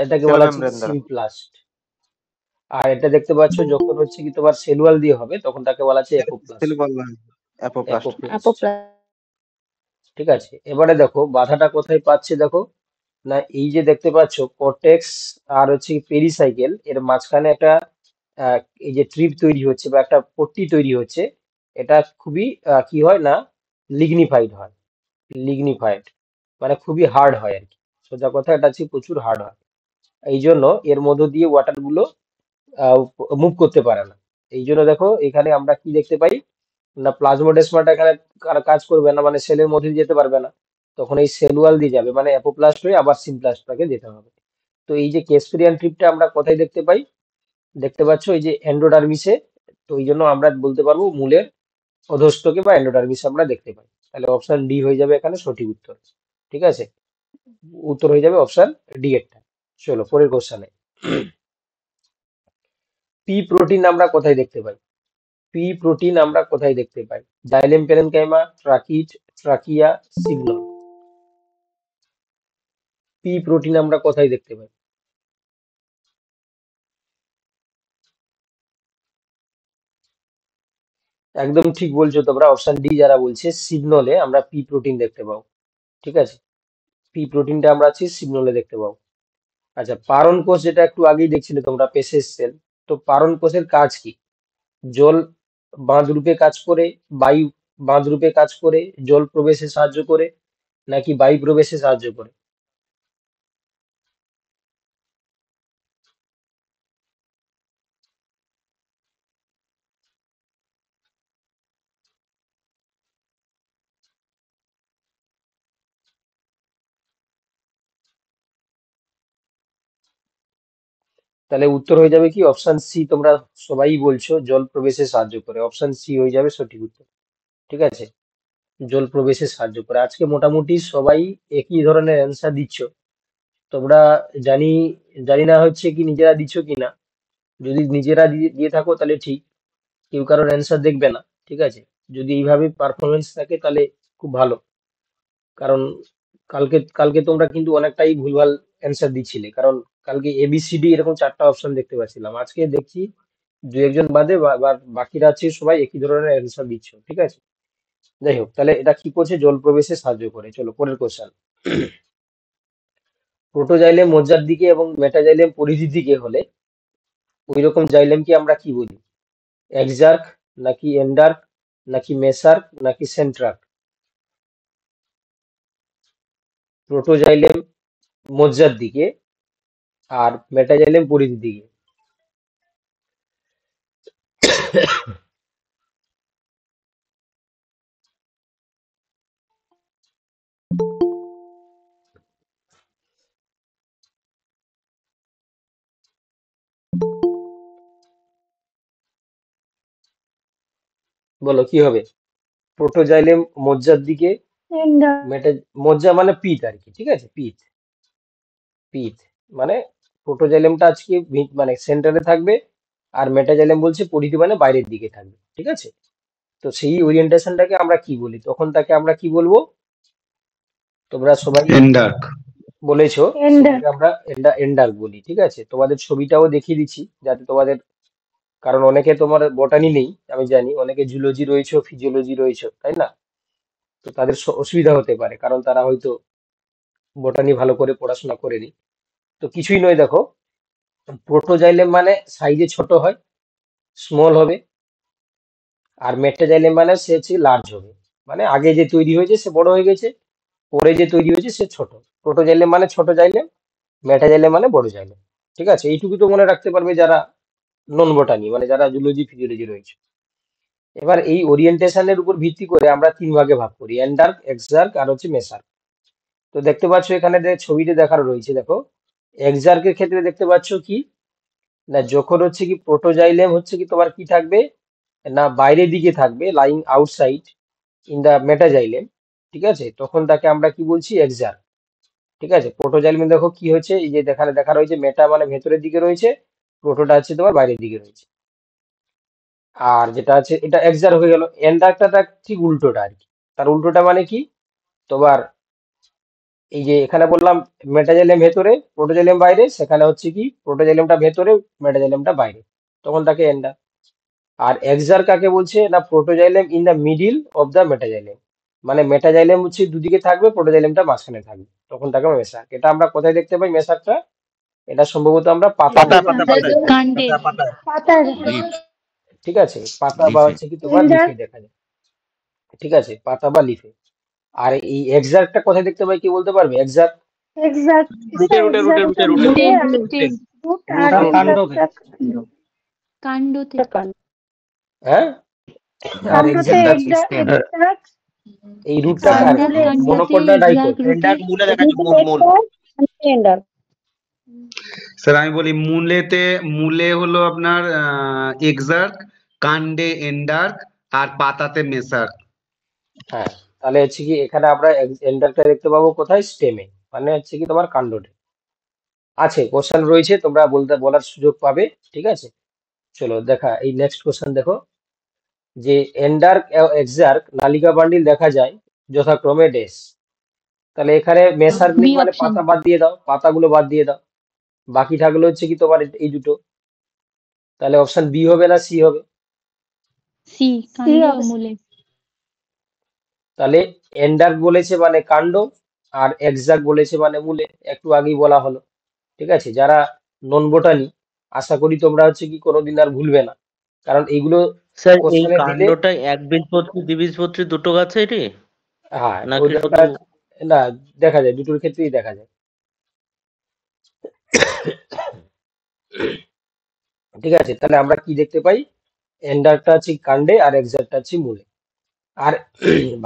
এটাকে সেল বলা হচ্ছে মেমব্রেন দ্বারা সিমপ্লাস্ট। আর এটা দেখতে পাচ্ছ যখন হচ্ছে কি তোমার সেলুয়াল দিয়ে হবে, তখন তাকে বলা হচ্ছে সেল এপোপ্লাস্ট। বললাম অ্যাপোপ্লাস্ট এপোপ্লাস্ট। ঠিক আছে, এবারে দেখো বাধাটা কোথায় পাচ্ছে, দেখো না, এই যে দেখতে পাচ্ছ কর্টেক্স আর হচ্ছে পেরিসাইকেল, এর মাঝখানে একটা আহ, এই যে ট্রিপ তৈরি হচ্ছে বা একটা পট্টি তৈরি হচ্ছে, এটা খুবই কি হয় না, লিগনিফাইড হয়। লিগনিফাইড মানে খুবই হার্ড হয় আর কি, সোজা কথা এটা হচ্ছে প্রচুর হার্ড হয়। এই জন্য এর মধ্য দিয়ে ওয়াটার গুলো মুভ করতে পারে না। এই জন্য দেখো এখানে আমরা কি দেখতে পাই না, প্লাজমোডেসমাটা এখানে কাজ করবে না, মানে সেলের মধ্যে দিয়ে যেতে পারবে না, তখন এই সেল ওয়াল দিয়ে যাবে, মানে অ্যাপোপ্লাস্ট হয়ে আবার সিমপ্লাস্টটাকে যেতে হবে। তো এই যে কেসপেরিয়ান ট্রিপটা আমরা কোথায় দেখতে পাই, দেখতে পাচ্ছ এই যে এন্ডোডার্মিসে। তো এই জন্য আমরা বলতে পারবো মূলের অধস্তকে বা এন্ডোডার্মিস আমরা দেখতে পাই। তাহলে অপশন ডি হয়ে যাবে এখানে সঠিক উত্তর। ঠিক আছে, উত্তর হয়ে যাবে অপশন ডি এরটা। চলো পরের কোশ্চেনে, পি প্রোটিন আমরা কোথায় দেখতে পাই? পি প্রোটিন আমরা কোথায় দেখতে পাই? জাইলেম প্যারেনকাইমা, ট্রাকিট, ট্রাকিয়া, সিগনল। পি প্রোটিন আমরা কোথায় দেখতে পাই? একদম ঠিক বলছো তোমরা, অপশন ডি যারা বলছে, সিগনলে আমরা পি প্রোটিন দেখতে পাবো। ঠিক আছে, পি প্রোটিনটা আমরা আছি সিগনলে দেখতে পাবো। আচ্ছা, পারণ কোষ যেটা একটু আগেই দেখছিলে তোমরা, পেশের সেল, তো পারণ কোষের কাজ কি? জল বাঁধ রূপে কাজ করে, বায়ু বাঁধ রূপে কাজ করে, জল প্রবেশে সাহায্য করে, নাকি বায়ু প্রবেশে সাহায্য করে? তাহলে উত্তর হয়ে যাবে কি অপশন সি, তোমরা সবাই বলছো জল প্রবেশে সাহায্য করে, অপশন সি হয়ে যাবে সঠিক উত্তর। ঠিক আছে, জল প্রবেশে সাহায্য করে। আজকে মোটামুটি সবাই একই ধরনের অ্যান্সার দিচ্ছ তোমরা। জানি জানি না হচ্ছে কি নিজেরা দিচ্ছ কিনা, যদি নিজেরা দিয়ে থাকো তাহলে ঠিক, কেউ কারোর অ্যান্সার দেখবে না। ঠিক আছে, যদি এইভাবে পারফরমেন্স থাকে তাহলে খুব ভালো। কারণ কালকে কালকে তোমরা কিন্তু অনেকটাই ভুলভাল অ্যান্সার দিচ্ছিলে, কারণ কালকে এবিসিডি এরকম চারটা অপশন দেখতে পাচ্ছিলাম, আজকে দেখছি দু একজন বাদে বাকিরা আছে সবাই একই ধরনের অ্যান্সার দিচ্ছ। ঠিক আছে, যাই হোক, তাহলে এটা কি করছে, জল প্রবেশে সাহায্য করে। চলো পরের কোশ্চেন, প্রোটোজাইলেম মজ্জার দিকে এবং মেটাজাইলেম পরিধির দিকে হলে ওই রকম জাইলেমকে আমরা কি বলি? এক্সার্ক, নাকি এন্ডার্ক, নাকি মেসার্ক, নাকি সেন্ট্রার্ক? প্রোটোজাইলেম মজ্জার দিকে আর মেটাজাইলেম পরিধির দিকে। বলো কি হবে? প্রোটোজাইলেম মজ্জার দিকে, মেটা মজ্জা মানে পিত আর কি। ঠিক আছে, পিত, পিত মানে প্রোটোজাইলেমটা আজকে মানে সেন্টারে থাকবে, আর মেটাজাইলেম বলছে পরিধি মানে বাইরের দিকে থাকবে। ঠিক আছে, তো সেই ওরিয়েন্টেশনটাকে আমরা কি বলি, তখন তাকে আমরা কি বলবো? তোমরা সবাই এন্ডার্ক। বলেছো, এন্ডার সেটাকে আমরা এন্ডার্ক বলি। ঠিক আছে, তোমাদের ছবিটাও দেখিয়ে দিচ্ছি যাতে তোমাদের, কারণ অনেকে তোমার বটানি নেই আমি জানি, অনেকে জুলজি রয়েছে, ফিজিওলজি রয়েছে, তাই না? তো তাদের অসুবিধা হতে পারে, কারণ তারা হয়তো বটানি ভালো করে পড়াশোনা করেনি। তো কিছুই নয়, দেখো, প্রোটোজাইলেম মানে সাইজে ছোট হয়, স্মল হবে, আর মেটাজাইলেম মানে সে হচ্ছে লার্জ হবে, মানে আগে যে তৈরি হয়েছে সে বড় হয়ে গেছে, পরে যে তৈরি হয়েছে সে ছোট। প্রোটোজাইলেম মানে ছোট জাইলেম, মেটাজাইলেম মানে বড় জাইলেম। ঠিক আছে, এইটুকু তো মনে রাখতে পারবে যারা নন বটানি, মানে যারা জুলজি ফিজিওলজি রয়েছে। এবার এই ওরিয়েন্টেশনের উপর ভিত্তি করে আমরা তিন ভাগে ভাগ করি, এন্ডার্ক, এক্সার্ক আর হচ্ছে মেসার্ক। তো দেখতে পাচ্ছ এখানে যে ছবিতে দেখানো রয়েছে, দেখো এক্সার্কের ক্ষেত্রে দেখতে পাচ্ছ কি না, যখন হচ্ছে কি প্রোটোজাইলেম হচ্ছে কি তোমার কি থাকবে না, বাইরের দিকে থাকবে, lying outside in the metaxylem. ঠিক আছে, তখন তাকে আমরা কি বলছি? এক্সার্ক। ঠিক আছে, প্রোটোজাইলেমে দেখো কি হয়েছে, এই যে দেখা রয়েছে মেটা মানে ভেতরের দিকে রয়েছে, প্রোটোটা হচ্ছে তোমার বাইরের দিকে রয়েছে। আর যেটা আছে এটা এক্সার্ক হয়ে গেল। এন্ডার্কটা তার ঠিক উল্টোটা আর কি। তার উল্টোটা মানে কি তোমার, এই যে এখানে বললাম মেটাজাইলেম ভেতরে প্রোটোজাইলেম বাইরে, সেখানে হচ্ছে কি প্রোটোজাইলেমটা ভেতরে মেটাজাইলেমটা বাইরে, তখন তাকে এন্ডার। আর এক্সার কাকে বলছে না, protoxylem in the middle of the metaxylem, মানে মেটাজাইলেম হচ্ছে দুদিকে থাকবে, প্রোটোজাইলেমটা মাঝখানে থাকবে, তখন তাকে মেসার্ক। এটা আমরা কোথায় দেখতে পাই মেসার্কটা? এটা সম্ভবত আমরা পাতা পাতা পাতা পাতা কাণ্ডে পাতা পাতা পাতার লিফ ঠিক আছে, পাতা বা লিফে হচ্ছে কি তোমার এন্ডার লিফে দেখা যায়। ঠিক আছে, পাতা বা লিফে। আর এই এক্সাক্টটা কোথায় দেখতে পাই, কি বলতে পারবে? এক্সাক্ট এক্সাক্ট রুটে রুটে রুটে রুটে রুটে রুটে রুটে আর রুটে রুট রুট আর আর কাণ্ডতে। এক্সাক্টটা কাণ্ডতে হ্যাঁ, আর কাণ্ডতে এক্সাক্ট এক্সাক্ট এই রুটটা আর কার? কাণ্ডার মূলে কাণ্ডতে মনোকট না ডাইকট? এক্সাক্ট রুটে এন্ডার মূলে দেখা যায়, মূল মূল এন্ডার স্যার আমি বলি মূলে হলো আপনার এক্সার্ক, কাণ্ডে এন্ডার্ক, আর পাতাতে মেসার্ক। হ্যাঁ, তাহলে হচ্ছে কি এখানে আমরা এন্ডারটা দেখতে পাবো কোথায়? স্টেমে, মানে হচ্ছে কি তোমার কাণ্ডতে। আছে কোশ্চেন রয়েছে, তোমরা বলার সুযোগ পাবে। ঠিক আছে, চলো দেখা এই নেক্সট কোশ্চেন দেখো, যে এন্ডার্ক এক্সার্ক নালিকা বান্ডিল দেখা যায় যথাক্রমে ডেস। তাহলে এখানে মেসার্ক বি নেই, মানে অপশন পাতা বাদ দিয়ে দাও, পাতাগুলো বাদ দিয়ে দাও, বাকি থাকলো হচ্ছে কি তোমার এই দুটো। তাহলে অপশন বি হবে না সি হবে? সি সি কাণ্ডে ও হবে মূলে তাহলে এন্ডার্ক বলেছে মানে কাণ্ড, আর এক্সাক্ট বলেছে মানে মূলে, একটু আগেই বলা হলো। ঠিক আছে, যারা নন বোটানি, আশা করি তোমরা হচ্ছে কি কোনোদিন আর ভুলবে না, কারণ এইগুলো স্যার এই কোশ্চেনে দিলে। কাণ্ডটা একবীজপত্রী দ্বিবীজপত্রী দুটো গাছে এটি, হ্যাঁ, নাকি ওটা শুধু? না, দেখা যায় দুটোর ক্ষেত্রেই দেখা যায়। ঠিক আছে, তাহলে আমরা কি দেখতে পাই? এন্ডারটা হচ্ছে কাণ্ডে আর এক্সাক্টটা হচ্ছে মূলে। আর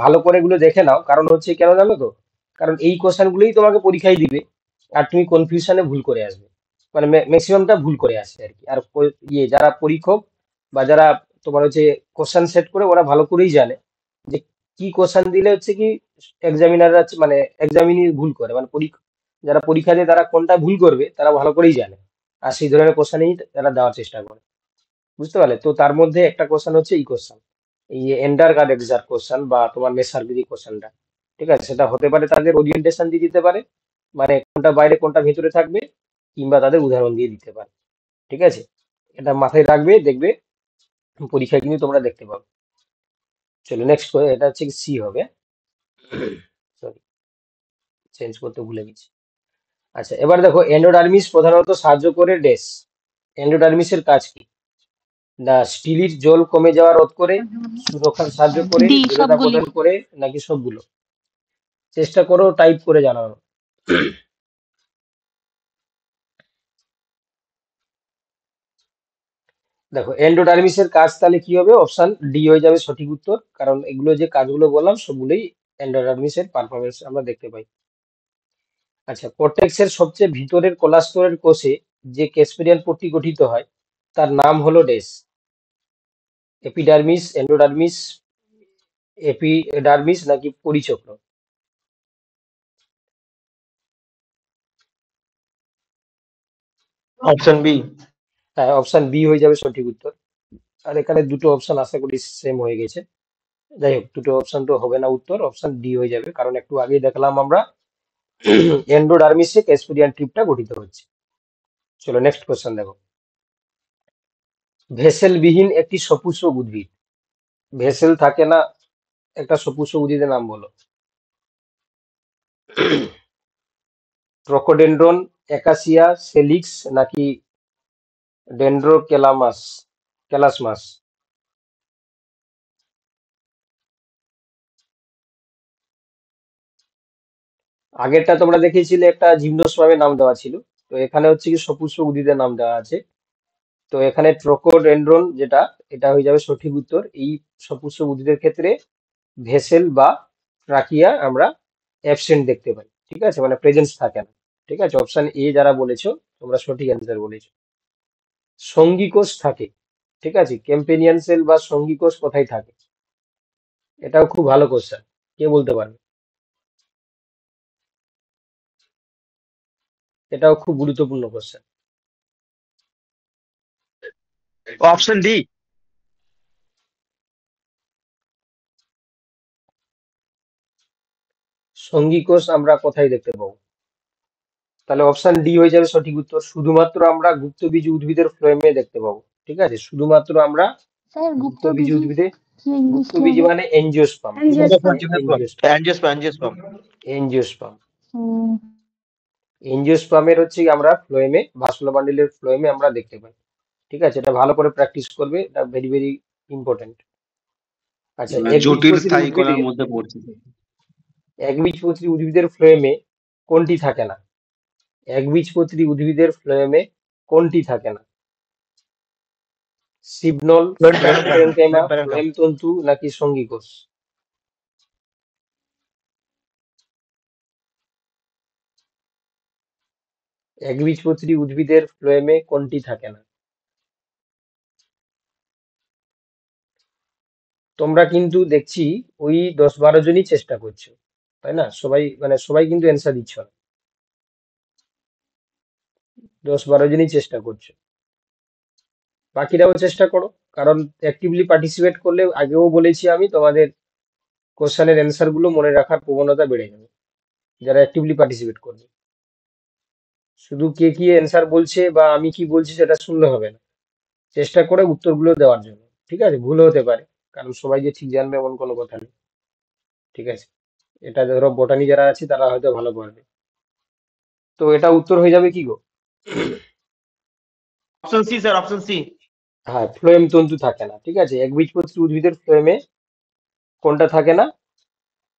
ভালো করে এগুলো দেখে নাও, কারণ হচ্ছে কেন জানো তো, কারণ এই কোশ্চেন গুলোই তোমাকে পরীক্ষায় দিবে, আর তুমি কনফিউশনে ভুল করে আসবে, মানে ম্যাক্সিমামটা ভুল করে আসবে আর কি। আর যারা পরীক্ষক বা যারা তোমার হচ্ছে কোশ্চেন সেট করে, ওরা ভালো করেই জানে যে কি কোশ্চেন দিলে হচ্ছে কি এক্সামিনাররা মানে এক্সামিনি ভুল করে, মানে যারা পরীক্ষা দেয় তারা কোনটা ভুল করবে তারা ভালো করেই জানে, আর সেই ধরনের কোশ্চেনই তারা দেওয়ার চেষ্টা করে। বুঝতে পারলে তো? তার মধ্যে একটা কোশ্চেন হচ্ছে এই কোশ্চেন, এই এন্ডার কার্ড এক্সার কোশ্চেন বা তোমার মেসার যে কোশ্চেনটা। ঠিক আছে, সেটা হতে পারে তাদের ওরিয়েন্টেশন দিয়ে দিতে পারে, মানে কোনটা বাইরে কোনটা ভেতরে থাকবে, কিংবা তাদের উদাহরণ দিয়ে দিতে পারে। ঠিক আছে, এটা মাথায় রাখবে, দেখবে পরীক্ষায় কিন্তু তোমরা দেখতে পাবে। চলো নেক্সট, এটা হচ্ছে সি হবে, সরি চেঞ্জ করতে ভুলে গেছি। আচ্ছা, এবার দেখো এন্ডোডার্মিস প্রধানত সাহায্য করে ডেস। এন্ডোডার্মিসের কাজ কি? না স্টিলির জল কমে যাওয়া রোধ করে, সুরক্ষার সাহায্য করে, ডি দৃঢ়তা সবগুলি প্রদান করে, নাকি সবগুলো? চেষ্টা করো টাইপ করে জানানো। দেখো এন্ডোডার্মিসের কাজ তাহলে কি হবে? অপশন ডি হয়ে যাবে সঠিক উত্তর, কারণ এগুলো যে কাজগুলো বললাম সবগুলোই এন্ডোডার্মিসের পারফরমেন্স আমরা দেখতে পাই। আচ্ছা, কর্টেক্সের সবচেয়ে ভিতরের কোলাস্টোরের কোষে যে ক্যাসপিরিয়ান পট্টি গঠিত হয় তার নাম হলো ডেস। এপিডার্মিস, এন্ডোডার্মিস, এপিডার্মিস নাকি পরিচক্র? Option B. হ্যাঁ, অপশন বি হয়ে যাবে সঠিক উত্তর। আর এখানে দুটো অপশন আশা করি সেম হয়ে গেছে। যাই হোক, দুটো অপশন তো হবে না উত্তর, অপশন ডি হয়ে যাবে, কারণ একটু আগেই দেখলাম আমরা এন্ডোডার্মিসে ক্যাসপিডিয়ান ট্রিপটা গঠিত হচ্ছে। চলো নেক্সট কোশ্চেন দেখো। ভেসেল বিহীন একটি সপুষ্পক উদ্ভিদ, ভেসেল থাকে না একটা সপুষ্পক উদ্ভিদের নাম বলো। ট্রকোডেন্ড্রন, একাসিয়া, সেলিক্স নাকি ডেন্ড্রোকেলামাস ক্যালাসমাস? আগেরটা তোমরা দেখিয়েছিলে একটা জিমনোস্পার্মের নাম দেওয়া ছিল, তো এখানে হচ্ছে কি সপুষ্পক উদ্ভিদের নাম দেওয়া আছে। তো এখানে ট্রোকোডেন্ড্রন যেটা, এটা হয়ে যাবে সঠিক উত্তর। এই সপুষ্পক উদ্ভিদের ক্ষেত্রে ভেসেল বা ট্রাকিয়া আমরা অ্যাবসেন্ট দেখতে পাই, ঠিক আছে, মানে প্রেজেন্স থাকে না। ঠিক আছে, অপশন এ যারা বলেছো তোমরা সঠিক অ্যান্সার বলেছো। সঙ্গী কোষ থাকে, ঠিক আছে, ক্যাম্পেনিয়ান সেল বা সঙ্গী কোষ কোথায় থাকে? এটাও খুব ভালো কোশ্চেন, কে বলতে পারবে? এটাও খুব গুরুত্বপূর্ণ কোশ্চেন। Option D. সঙ্গী কোষ আমরা কোথায় দেখতে পাবো? তাহলে অপশন ডি হয়ে যাবে সঠিক উত্তর। শুধুমাত্র আমরা গুপ্তবীজ উদ্ভিদের ফ্লোয়েমে দেখতে পাবো, ঠিক আছে, শুধুমাত্র আমরা স্যার গুপ্তবীজ গুপ্তবীজি উদ্ভিদে, কি ইংলিশ কি গুপ্তবীজ হবে? মানে এনজিওস্পার্ম, ঠিক আছে, অ্যাঞ্জিওস্পার্ম। Angiosperm, angiosperm. এনজিওস্পার্ম। হুম। এনজিওস্পার্মের হচ্ছে কি আমরা ফ্লোয়েমে, ভাস্কুলার বান্ডিলের ফ্লোয়েমে আমরা দেখতে পাই, ঠিক আছে, এটা ভালো করে প্র্যাকটিস করবে, এটা ভেরি ভেরি ইম্পর্টেন্ট। আচ্ছা, জটিল একবীজপত্রী স্থায়ী কণার উদ্ভিদের, মধ্যে পড়ছে। একবীজপত্রী উদ্ভিদের ফ্লোয়েমে কোনটি থাকে না? একবীজপত্রী উদ্ভিদের ফ্লোয়েমে কোনটি থাকে না? সিবনল, ফ্লোয়েম প্যারেনকাইমা, ফ্লোয়েম তন্তু নাকি সঙ্গী কোষ? একবীজপত্রী উদ্ভিদের ফ্লোয়েমে কোনটি থাকে না? তোমরা কিন্তু দেখছি ওই 10-12 জনই চেষ্টা করছো, তাই না? সবাই মানে সবাই কিন্তু অ্যান্সার দিচ্ছ না, 10-12 জনই চেষ্টা করছো, বাকিরাও চেষ্টা করো। কারণ অ্যাক্টিভলি পার্টিসিপেট করলে, আগেও বলেছি আমি, তোমাদের কোশ্চেনের অ্যান্সার গুলো মনে রাখার প্রবণতা বেড়ে যাবে যারা অ্যাক্টিভলি পার্টিসিপেট করবে। শুধু কে কি অ্যান্সার বলছে বা আমি কি বলছি সেটা শুনলে হবে না, চেষ্টা করে উত্তরগুলো দেওয়ার জন্য, ঠিক আছে? ভুল হতে পারে, কারণ সবাই যে ঠিক জানবে এমন কোনো কথা নেই, ঠিক আছে? এটা ধরো বোটানি যারা আছে তারা হয়তো ভালো পারবে। তো এটা উত্তর হয়ে যাবে কি গো? Option C sir, option C. হ্যাঁ, ফ্লোয়েম তন্তু থাকে না, ঠিক আছে, একবীজপত্রী উদ্ভিদের ফ্লোয়েমে কোনটা থাকে না?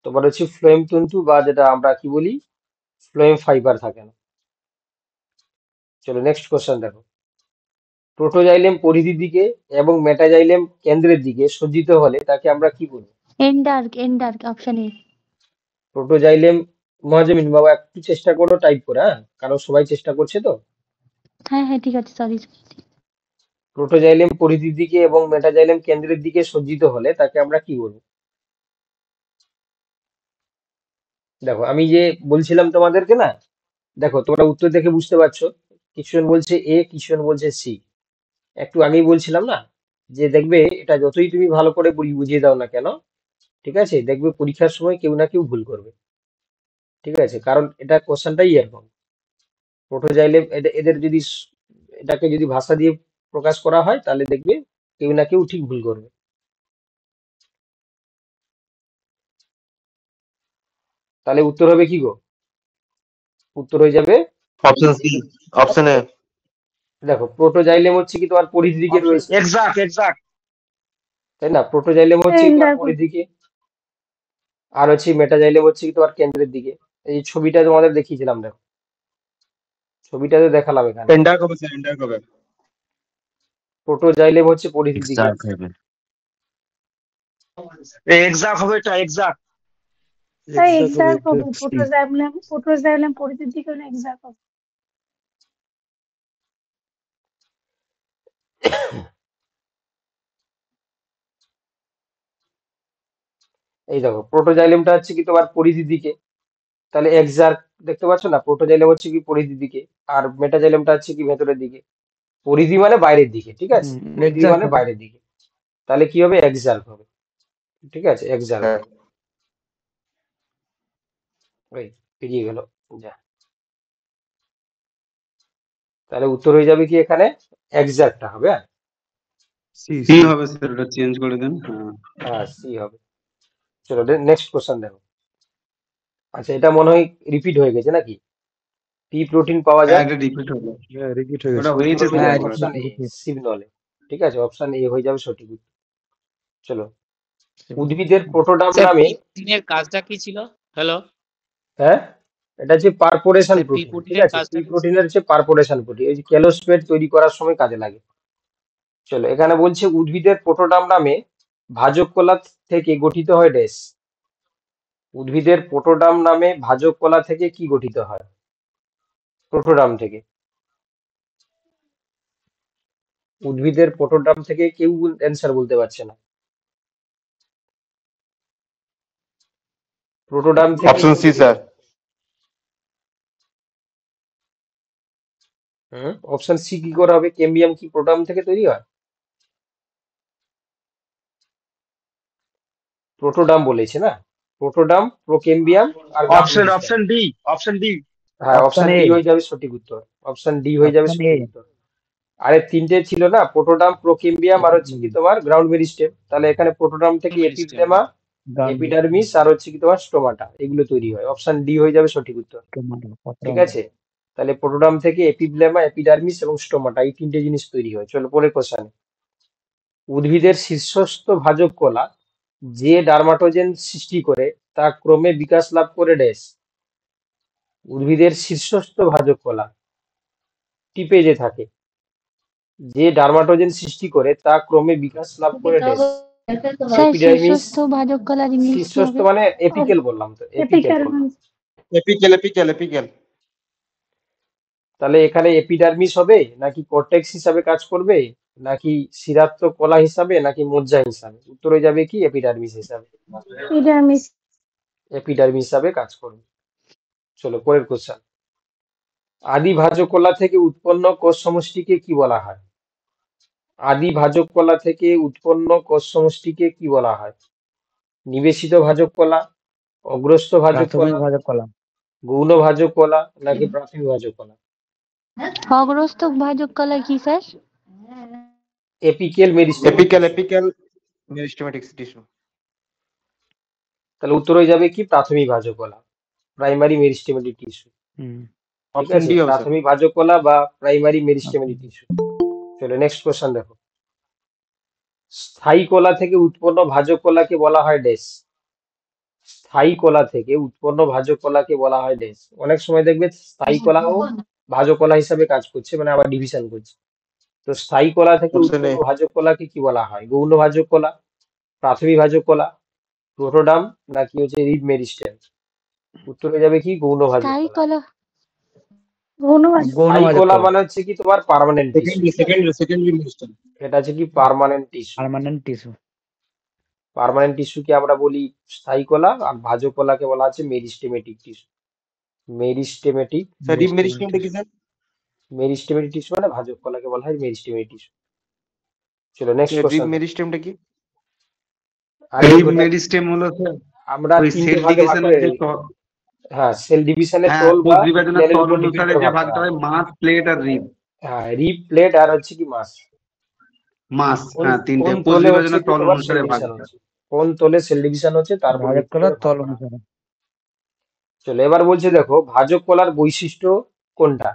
তোমার হচ্ছে ফ্লোয়েম তন্তু, বা যেটা আমরা কি বলি ফ্লোয়েম ফাইবার থাকে না। চলো নেক্সট কোশ্চেন দেখো। প্রোটোজাইলেম পরিধির দিকে এবং মেটাজাইলেম কেন্দ্রের দিকে সজ্জিত হলে তাকে আমরা কি বলবো? এন্ডার্ক অপশন এ। প্রোটোজাইলেম, মহাজমিন বাবা একটু চেষ্টা করো টাইপ করে, হ্যাঁ, কারণ সবাই চেষ্টা করছে তো। হ্যাঁ হ্যাঁ ঠিক আছে, সরি। প্রোটোজাইলেম পরিধির দিকে এবং মেটাজাইলেম কেন্দ্রের দিকে সজ্জিত হলে তাকে আমরা কি বলবো? দেখো আমি যে বলছিলাম তোমাদেরকে না, দেখো তোমরা উত্তর দেখে বুঝতে পারছো, কিছুজন বলছে এ, কিছুজন বলছে সি। একটু আগেই বলছিলাম না যে দেখবে এটা যতই তুমি ভালো করে বুঝিয়ে দাও না কেন, ঠিক আছে, দেখবে পরীক্ষার সময় কেউ না কেউ ভুল করবে, ঠিক আছে, কারণ এটা কোশ্চেনটাই এরকম। প্রোটোজাইলেম এদের যদি এটাকে যদি ভাষা দিয়ে প্রকাশ করা হয় তাহলে দেখবে কেউ না কেউ ঠিক ভুল করবে। তাহলে উত্তর হবে কি গো? উত্তর হয়ে যাবে, অপশন সি, অপশন এ। দেখো প্রোটোজাইলেম হচ্ছে কি তোমার পরিধির দিকে রয়েছে, এক্সাক্ট। তাই না? প্রোটোজাইলেম হচ্ছে কি তোমার এন্ডার্ক। পরিধির দিকে, আর হচ্ছে মেটাজাইলেম হচ্ছে কি তোমার কেন্দ্রের দিকে। এই ছবিটা তোমাদের দেখিয়েছিলাম, দেখো ছবিটাতে দেখালাম এখানে। এন্ডার কবে স্যার, এন্ডার কবে? প্রোটোজাইলেম হচ্ছে পরিধির দিকে। এক্সাক্ট হবে। এক্সাক্ট হবে, এটা এক্সাক্ট। স্যার এক্সাক্ট হবে, প্রোটোজাইলেম পরিধির দিকে হলে এক্সাক্ট হবে। এই দেখো প্রোটোজাইলেমটা হচ্ছে কি তোমার পরিধির দিকে, তাহলে এক্সার্ক দেখতে পাচ্ছ না, প্রোটোজাইলাম হচ্ছে কি পরিধির দিকে, আর মেটাজাইলামটা হচ্ছে কি ভেতরের দিকে। পরিধি মানে বাইরের দিকে, ঠিক আছে, পরিধি মানে বাইরের দিকে। তাহলে কি হবে? এক্সার্ক হবে, ঠিক আছে, এক্সার্ক হ্যাঁ। হবে। ওই পেরিয়ে গেল যা। তাহলে উত্তর হয়ে যাবে কি এখানে? এক্সাক্টটা হবে। সি হবে স্যার, ওটা চেঞ্জ করে দেন। হ্যাঁ, সি হবে। চলো নেক্সট কোশ্চেন দেখো। আচ্ছা, এটা মনে হয় রিপিট হয়ে গেছে নাকি? পি প্রোটিন পাওয়া যায়, এটা রিপিট হলো, ওটা হয়েছে অপশন এ সিগনলে, ঠিক আছে, অপশন এ হয়ে যাবে সঠিক উত্তর। চলো, উদ্ভিদের প্রোটোডাম নামে, প্রোটিনের কাজটা কি ছিল? হ্যালো, হ্যাঁ, এটা হচ্ছে পারপোরেশন পি প্রোটিন, ঠিক প্রোটিনের আছে, কাজটা পি কি? প্রোটিনের হচ্ছে পারপোরেশন প্রোটিন, এই যে ক্যালোস্পেড তৈরি করার সময় কাজে লাগে। চলো, এখানে বলছে উদ্ভিদের প্রোটোডাম নামে ভাজক কলা থেকে গঠিত হয় ড্যাশ। উদ্ভিদের প্রোটোডাম নামে ভাজক কলা থেকে কি গঠিত হয়? প্রোটোডাম থেকে। উদ্ভিদের প্রোটোডাম থেকে কেউ অ্যান্সার বলতে পারছে না। প্রোটোডাম থেকে option C sir. Option C কি করে হবে? ক্যাম্বিয়াম কি প্রোটোডাম থেকে তৈরি হয়? প্রোটোডাম বলেছে না, প্রোটোডাম, প্রোকেম্বিয়াম আর অপশন গাম্বুলিস্টাম। Option D, option D. হ্যাঁ, অপশন ডি হয়ে যাবে সঠিক উত্তর। অপশন ডি হয়ে যাবে সঠিক উত্তর। আরে তিনটে ছিল না, প্রোটোডাম, প্রোকেম্বিয়াম আর হচ্ছে কি তোমার গ্রাউন্ড মেরিস্টেম। তাহলে এখানে প্রোটোডাম থেকে এপিডের্মা, এপিডার্মিস আর হচ্ছে কি তোমার স্টোমাটা, এগুলো তৈরি হয়। অপশন ডি হয়ে যাবে সঠিক উত্তর, ঠিক আছে। তাহলে প্রোটোডাম থেকে এপিব্লেমা, এপিডার্মিস এবং স্টোমাটা, এই তিনটে জিনিস তৈরি হয়। চলো পরের কোশ্চেন। উদ্ভিদের শীর্ষস্থ ভাজক কলা যে ডার্মাটোজেন সৃষ্টি করে তা ক্রমে বিকাশ লাভ করে ড্যাশ। উদ্ভিদের শীর্ষস্থ ভাজক কলা টিপে যে থাকে, যে ডার্মাটোজেন সৃষ্টি করে তা ক্রমে বিকাশ লাভ করে ড্যাশ। স্যার এপিডার্মিস, শীর্ষস্থ ভাজক কলার ইংলিশ কি শীর্ষস্থ হবে? মানে এপিকেল বললাম তো, এপিকেল বললাম। এপিকেল। তাহলে এখানে এপিডার্মিস হবে নাকি কর্টেক্স হিসাবে কাজ করবে, নাকি শিরাত্মক কলা হিসাবে, নাকি মজ্জা হিসাবে? উত্তর হয়ে যাবে কি এপিডার্মিস হিসাবে। এপিডার্মিস। এপিডার্মিস হিসাবে কাজ করবে। চলো পরের কোশ্চেন। আদি ভাজক কলা থেকে উৎপন্ন কোষ সমষ্টিকে কি বলা হয়? আদি ভাজক কলা থেকে উৎপন্ন কোষ সমষ্টিকে কি বলা হয়? নিবেশিত ভাজক কলা, অগ্রস্থ ভাজক কলা, গৌণ ভাজক কলা, নাকি প্রাথমিক ভাজক কলা? অগ্রস্থ ভাজক কলা কি sir? Apical meristem. Apical meristematic tissue. তাহলে উত্তর হয়ে যাবে কি প্রাথমিক ভাজক কলা, প্রাইমারি মেরিস্টেমেটিক টিস্যু, ঠিক অপশন আছে, ডি হবে স্যার। প্রাথমিক ভাজক কলা বা প্রাইমারি মেরিস্টেমেটিক টিস্যু। চলো নেক্সট কোশ্চেন দেখো। স্থায়ী কলা থেকে উৎপন্ন ভাজক কলাকে বলা হয় ড্যাশ। স্থায়ী কলা থেকে উৎপন্ন ভাজক কলাকে বলা হয় ড্যাশ। অনেক সময় দেখবে স্থায়ী কলাও ভাজক কলা হিসাবে কাজ করছে, মানে আবার ডিভিশন করছে। তো স্থায়ী কলা থেকে Option উৎপন্ন A। ভাজক কলাকে কি বলা হয়? গৌণ ভাজক কলা, প্রাথমিক ভাজক কলা, প্রোটোডাম, নাকি হচ্ছে রিব মেরিস্টেম? উত্তর হয়ে যাবে কি গৌণ ভাজক স্থায়ী কলা। কলা। গৌণ ভাজক। স্থায়ী কলা মানে হচ্ছে কি তোমার পার্মানেন্ট টিস্যু, সেকেন্ডারি মেরিস্টেম। এটা হচ্ছে কি পার্মানেন্ট টিস্যু। পার্মানেন্ট টিস্যুকে আমরা বলি স্থায়ী কলা, আর ভাজক কলাকে বলা হচ্ছে meristematic tissue. Meristematic sir rib মেরিস্টেমটা কি স্যার? মেরিস্টেমেটিক টিস্যু মানে ভাজক কলাকে বলা হয় মেরিস্টেমেটিক টিস্যু। চলো নেক্সট রিব কোশ্চেন। মেরিস্টেমটা কি? রিব মেরিস্টেম হলো স্যার আমরা ওই তিনটে সেল ভাগে ভাগ ডিভিশনের করে, যে হ্যাঁ, সেল ডিভিশনের হ্যাঁ তল বা কোষ বিভাজনের প্লেনের তল উপর ডিপেন্ড অনুসারে করে যে ভাগ ভাগটা করা হয় হয়। মাস, প্লেট আর রিব। হ্যাঁ, রিব, প্লেট আর হচ্ছে কি মাস। মাস, কোন হ্যাঁ তিনটে কোন কোষ তলে হচ্ছে বিভাজনের কি তল তোমার সেল অনুসারে ভাগ। ডিভিশন হচ্ছে, কোন তলে সেল ডিভিশন হচ্ছে তার উপর ভিত্তি করে ভাগ করা হয়। চলো এবার বলছে দেখো, ভাজক কলার বৈশিষ্ট্য কোনটা?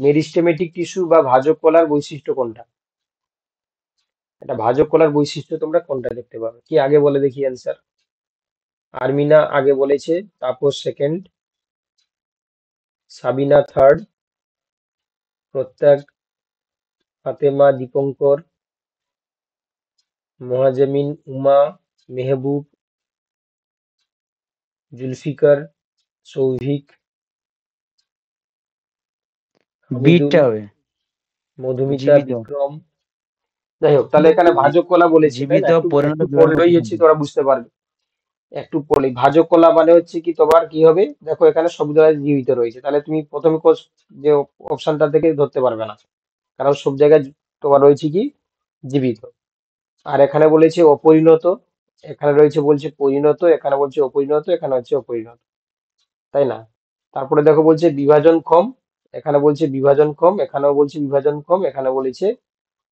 মেরিস্টেমেটিক টিস্যু বা ভাজক কলার বৈশিষ্ট্য কোনটা? এটা ভাজক কলার বৈশিষ্ট্য তোমরা কোনটা দেখতে পাবে? কি আগে বলে দেখি অ্যান্সার। আরমিনা আগে বলেছে, তাপস সেকেন্ড, সাবিনা থার্ড, প্রত্যাগ, ফাতেমা, দীপঙ্কর, মহাজমিন, উমা, মেহবুব, জুলফিকার, সৌভিক, হামিদুল, মধুমিতা, বিক্রম। যাই হোক, তাহলে এখানে ভাজক কলা বলেছে, তাই না? একটু পড়লেই হচ্ছে তোরা বুঝতে পারবে। একটু বলি, ভাজক কলা মানে হচ্ছে কি তোমার কি হবে, দেখো এখানে সবুজ জায়গায় জীবিত রয়েছে, তাহলে তুমি প্রথমে যে অপশনটা থেকে ধরতে পারবে না, কারণ সব জায়গায় তোমার রয়েছে কি জীবিত। আর এখানে বলেছে অপরিণত, এখানে রয়েছে বলছে পরিণত, এখানে বলছে অপরিণত, এখানে হচ্ছে অপরিণত, তাই না? তারপরে দেখো বলছে বিভাজন কম, এখানে বলছে বিভাজন কম, এখানেও বলছে বিভাজন কম, এখানে বলেছে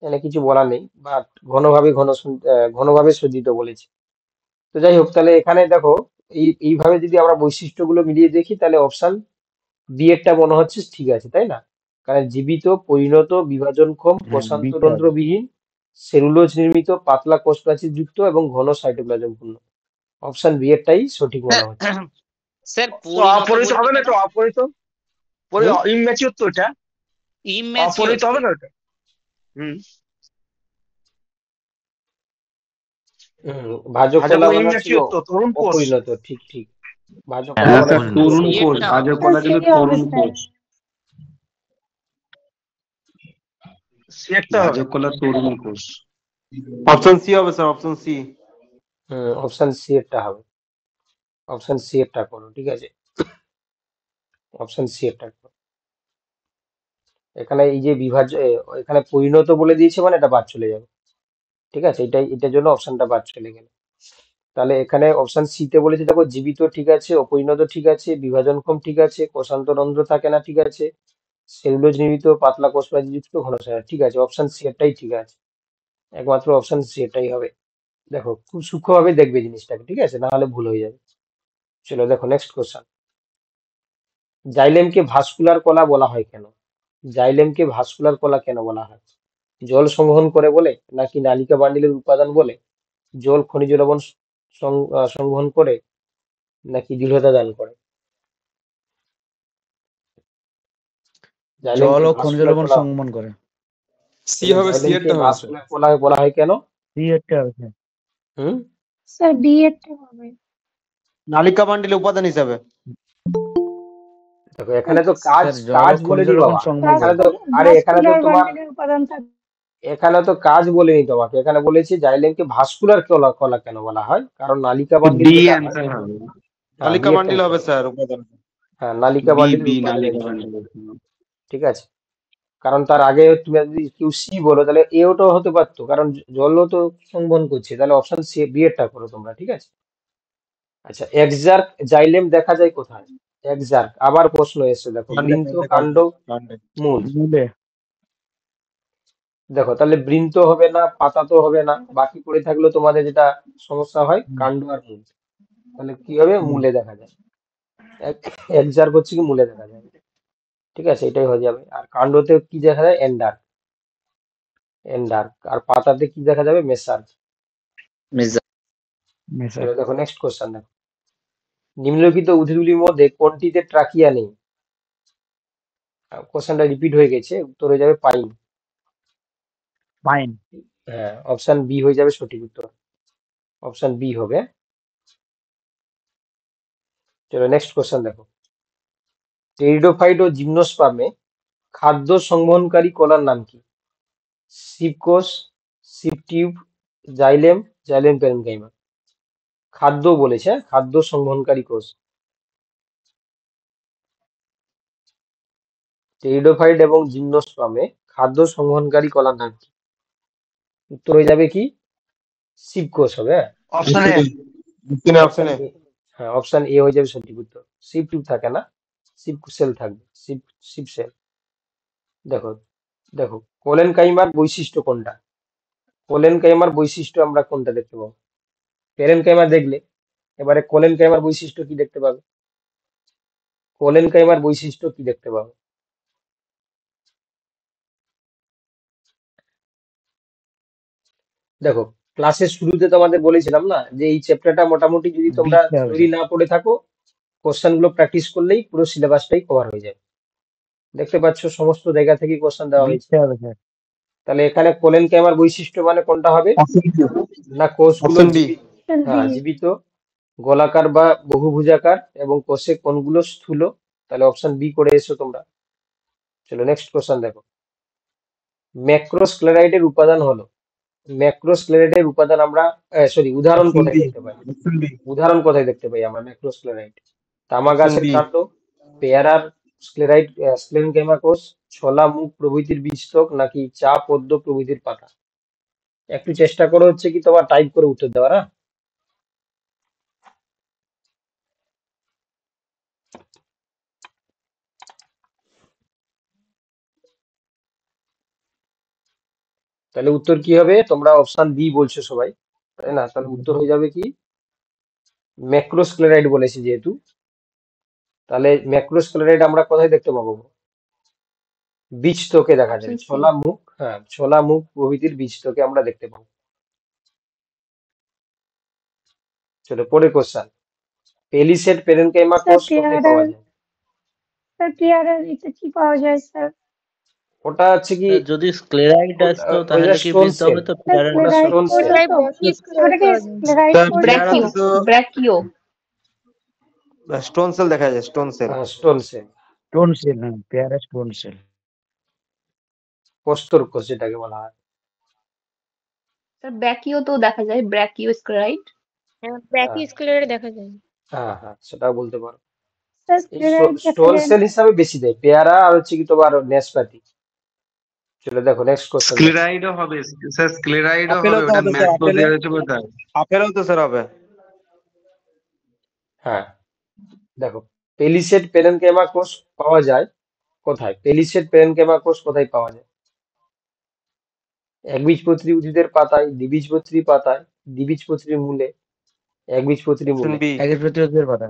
এখানে কিছু বলা নেই, বাট ঘনভাবে সজ্জিত বলেছে। তো যাই হোক, তাহলে এখানে দেখো এইভাবে যদি আমরা বৈশিষ্ট্যগুলো মিলিয়ে দেখি, তাহলে অপশন বি এরটা মনে হচ্ছে ঠিক আছে, তাই না? কারণ জীবিত, পরিণত, বিভাজন কম, প্রশান্তরন্ধ্রবিহীন, সেলুলোজ নির্মিত, পাতলা কোষপ্রাচীর যুক্ত এবং ঘন সাইটোপ্লাজম পূর্ণ। অপশন বি এরটাই সঠিক মনে হচ্ছে। স্যার তো অপরিণত হবে না, তো অপরিণত ইম্যাচিউর তো এটা অপরিণত হবে না ওটা। ভাজক ভাজক কলা কলা মানে ছিল immature তো, তরুণ কোষ। অপরিণত, ঠিক ঠিক। ভাজক কলা হ্যাঁ, মানে স্যার ছিল তরুণ অপরিণত। কোষ, ভাজক কলা কিন্তু স্যার তরুণ সি হবে কোষ। স্যার। সেটটা হবে। ভাজক কলা তরুণ কোষ। অপশন সি হবে sir, option C. Option C এরটা হবে, অপশন সি এরটা করো, ঠিক আছে, অপশন সি এরটা করো। এখানে এই যে এখানে পরিণত বলে দিয়েছে মানে এটা বাদ চলে যাবে, ঠিক আছে, এটার জন্য অপশনটা বাদ চলে গেল। তাহলে এখানে অপশন সি তে বলেছে দেখো জীবিত ঠিক আছে, অপরিণত ঠিক আছে, বিভাজনক্ষম ঠিক আছে, কোষান্তরন্ধ্র থাকে না ঠিক আছে, সেলুলোজ নির্মিত, পাতলা কোষপ্রাচীরযুক্ত, ঘনসার ঠিক আছে, অপশন সি এরটাই ঠিক আছে, একমাত্র অপশন সি এটাই হবে। দেখো খুব সূক্ষ্মভাবে দেখবে জিনিসটাকে, ঠিক আছে, না হলে ভুল হয়ে যাবে। চলো দেখো নেক্সট কোশ্চেন। জাইলেমকে ভাস্কুলার কলা বলা হয় কেন? জাইলেমকে ভাস্কুলার কলা কেন বলা হয়? জল সংবহন করে বলে, নাকি নালিকা বান্ডিলের উপাদান বলে, জল খনিজ লবণ সংবহন করে, নাকি দৃঢ়তা দান করে? জল জাইলেমকে ও খনিজ ভাস্কুলার লবণ কলা, সংবহন করে। সি হবে, সি জাইলেমকে এরটা হবে স্যার। ভাস্কুলার কলা বলা হয় কেন? সি এরটা হবে। হুম স্যার বি এরটা হবে। নালিকা বান্ডিলে উপাদান হিসাবে। দেখো এখানে তো কাজ স্যার জল কাজ ও খনিজ বলেনি লবণ বাবা, সংবহন এখানে করে। তো আরে এখানে তো ভাস্কুলার তোমার বান্ডেলের উপাদান থাকে। এখানে তো কাজ বলেনি তোমাকে, এখানে বলেছে জাইলেমকে ভাস্কুলার কলা কলা কেন বলা হয়, কারণ নালিকা বান্ডিল ডি যেটা হয়, অ্যান্সার হবে। হ্যাঁ নালিকা বি এর বান্ডিল হবে স্যার উপাদান। হ্যাঁ নালিকা বি বান্ডিলের বি উপাদানের নালিকা জন্য, বান্ডিল। ঠিক আছে। কারণ তার আগে তুমি যদি কেউ সি বলো, তাহলে এওটাও হতে পারতো, কারণ জলও তো সংবহন করছে, তাহলে অপশন সি বি এরটা করো তোমরা, ঠিক আছে। আচ্ছা, এক্সার্ক জাইলেম দেখা যায় কোথায়? এক্সার্ক, আবার প্রশ্ন এসছে, দেখো বৃন্ত, কাণ্ড, মূল। মূলে। দেখো তাহলে বৃন্ত হবে না, পাতা তো হবে না, বাকি পড়ে থাকলো তোমাদের যেটা সমস্যা হয় কাণ্ড আর মূল, তাহলে কি হবে? মূলে দেখা যায়। এক্সার্ক হচ্ছে কি মূলে দেখা যায়, ঠিক আছে, এটাই হয়ে যাবে। আর কাণ্ডতে কি দেখা যায়? Endure, endure. আর পাতাতে কি দেখা যাবে? মেসার্ক। চলো দেখো নেক্সট কোশ্চেন দেখো। নিম্নলিখিত উদ্ভিদগুলির মধ্যে কোনটিতে ট্রাকিয়া নেই? কোশ্চেনটা রিপিট হয়ে গেছে, উত্তর হয়ে যাবে পাইন। পাইন। হ্যাঁ, অপশন বি হয়ে যাবে সঠিক উত্তর, অপশন বি হবে। চলো নেক্সট কোশ্চেন দেখো। টেরিডোফাইট ও জিমনোস্পার্মে খাদ্য সংবহনকারী কলার নাম কি? শিবকোষ, শিবটিউব, জাইলেম, জাইলেম প্যারেনকাইমা। খাদ্য বলেছে, হ্যাঁ? খাদ্য সংবহনকারী কোষ। টেরিডোফাইট এবং জিমনোস্পার্মে খাদ্য সংবহনকারী কলার নাম কি? উত্তর হয়ে যাবে কি? শিবকোষ হবে, হ্যাঁ? Option A. Option A. হ্যাঁ, অপশন এ হয়ে যাবে সঠিক উত্তর। শিব টিউব থাকে না, শিব সেল থাকবে, শিব শিব সেল। দেখো দেখো কোলেন কাইমার বৈশিষ্ট্য কোনটা? কোলেন কাইমার বৈশিষ্ট্য আমরা কোনটা দেখতে পাবো? প্যারেন কাইমা দেখলে, এবারে কোলেন কাইমার বৈশিষ্ট্য কি দেখতে পাবে? কোলেন কাইমার বৈশিষ্ট্য কি দেখতে পাবে? দেখো ক্লাসের শুরুতে তোমাদের বলেছিলাম না, যে এই চ্যাপ্টারটা মোটামুটি যদি তোমরা বিতে হবে। থিওরি না পড়ে থাকো, কোশ্চেন গুলো প্র্যাকটিস করলেই পুরো সিলেবাসটাই কভার হয়ে যাবে। দেখতে পাচ্ছ সমস্ত জায়গা থেকে কোশ্চেন দেওয়া হয়েছে। বিতে হবে স্যার। তাহলে এখানে কোলেন ক্যামার বৈশিষ্ট্য মানে কোনটা হবে? না কোষগুলো অপশন বি। Option B. জীবিত, গোলাকার বা বহুভুজাকার, এবং কোষে কোনগুলো স্থূল, তাহলে অপশন বি করে এসো তোমরা। চলো নেক্সট কোশ্চেন দেখো। ম্যাক্রোস্ক্লেরাইডের উপাদান হলো ম্যাক্রোস্ক্লেরাইডের উপাদান আমরা উদাহরণ অপশন কোথায় বি, দেখতে পাই? অপশন বি, উদাহরণ কোথায় দেখতে পাই আমরা ম্যাক্রোস্ক্লেরাইড? তামা অপশন গাছের বি। কাণ্ড, পেয়ারার স্ক্লেরাইড, স্ক্লেনকেমা কোষ, ছোলা, মুগ প্রভৃতির বীজতক, নাকি চা, পদ্ম প্রভৃতির পাতা? একটু চেষ্টা করো হচ্ছে কি তোমার টাইপ করে উত্তর দেওয়ার। হ্যাঁ? তাহলে উত্তর কি হবে? তোমরা অপশন বি বলছো সবাই, তাই না? তাহলে উত্তর হয়ে যাবে কি ম্যাক্রোস্ক্লেরাইড বলেছি যেহেতু, তাহলে ম্যাক্রোস্ক্লেরাইড আমরা কোথায় দেখতে পাবো? বীজতকে দেখা অপশন যায়। সি। ছোলা, মুগ, হ্যাঁ, ছোলা, মুগ প্রভৃতির বীজতকে আমরা দেখতে পাবো। চলো পরের কোশ্চেন। পেলিসেড পেরেনকাইমা স্যার কোষ কোথায় পাওয়া যায়? পেয়ারার এটা কি পাওয়া যায় স্যার? ওটা হচ্ছে কি স্যার, যদি স্ক্লেরাইড আসতো তাহলে কি স্টোন বুঝতে সেল, হবে তো স্যার পেয়ারার ওটা স্ক্লেরাইড স্টোন কোষ সেল। তো ওটাকে স্ক্লেরাইড স্যার কোষ পেয়ারাতে বলে। তো ব্র্যাকিও। স্টোন সেল দেখা যায়, stone cell. Stone cell, stone cell, হ্যাঁ পেয়ারা স্টোন সেল। প্রস্তর কোষ যেটাকে বলা হয়। স্যার ব্র্যাকিও তো দেখা যায়, ব্র্যাকিও স্ক্লেরাইড। হ্যাঁ ব্র্যাকিওস্ক্লেরাইড দেখা যায়। হ্যাঁ হ্যাঁ, সেটাও বলতে পারো। স্যার এই স্ক্লেরাইড দেখা স্টোন যায় সেল না। হিসাবে বেশি দেয় পেয়ারা, আর হচ্ছে কি তোমার নেসপাতি। চলো দেখো নেক্সট কোশ্চেন যাচ্ছে। স্ক্লেরাইডও হবে স্যার, স্ক্লেরাইডও আপেলও হবে, তো ওটা হবে স্যার, ম্যাথ তো আপেলও, দেওয়া রয়েছে বোধহয়। আপেলও তো স্যার হবে। হ্যাঁ দেখো, পেলিসেড পেরেনকাইমা কোষ পাওয়া যায় কোথায়? পেলিসেড পেরেনকাইমা কোষ কোথায় পাওয়া যায়? একবীজপত্রী উদ্ভিদের পাতায়, দ্বিবীজপত্রী পাতায়, দ্বিবীজপত্রী মূলে, একবীজপত্রী অপশন মূলে। বি, একের প্রতিরোধের কথা।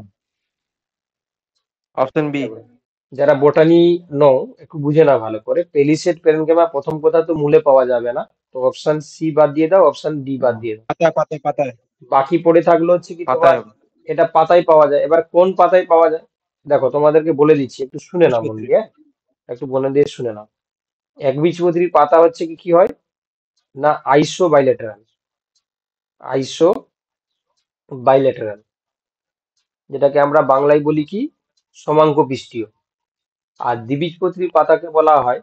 Option B. দেখো, যারা বোটানি নও একটু বুঝে নাও ভালো করে। পেলিসেড পেরেনকাইমা প্রথম কথা তো মূলে পাওয়া যাবে না, তো অপশন সি বাদ দিয়ে দাও, অপশন ডি বাদ দিয়ে দাও। পাতায়, পাতায়, পাতায়, বাকি পড়ে থাকলো হচ্ছে কি তোমার, পাতায় হবে। এটা পাতায় পাওয়া যায়। এবার কোন পাতায় পাওয়া যায়? দেখো তোমাদেরকে বলে দিচ্ছি, একটু শুনে নাও মন বীজপত্রী। দিয়ে। হ্যাঁ? একটু মনে দিয়ে শুনে নাও। একবীজপত্রী পাতা হচ্ছে কি কি হয় না, আইসো বাইলেটারাল, আইসো বাইলেটারাল, যেটাকে আমরা বাংলায় বলি কি সমাঙ্ক পৃষ্ঠীয়। আর দ্বিবীজপত্রী পাতাকে বলা হয়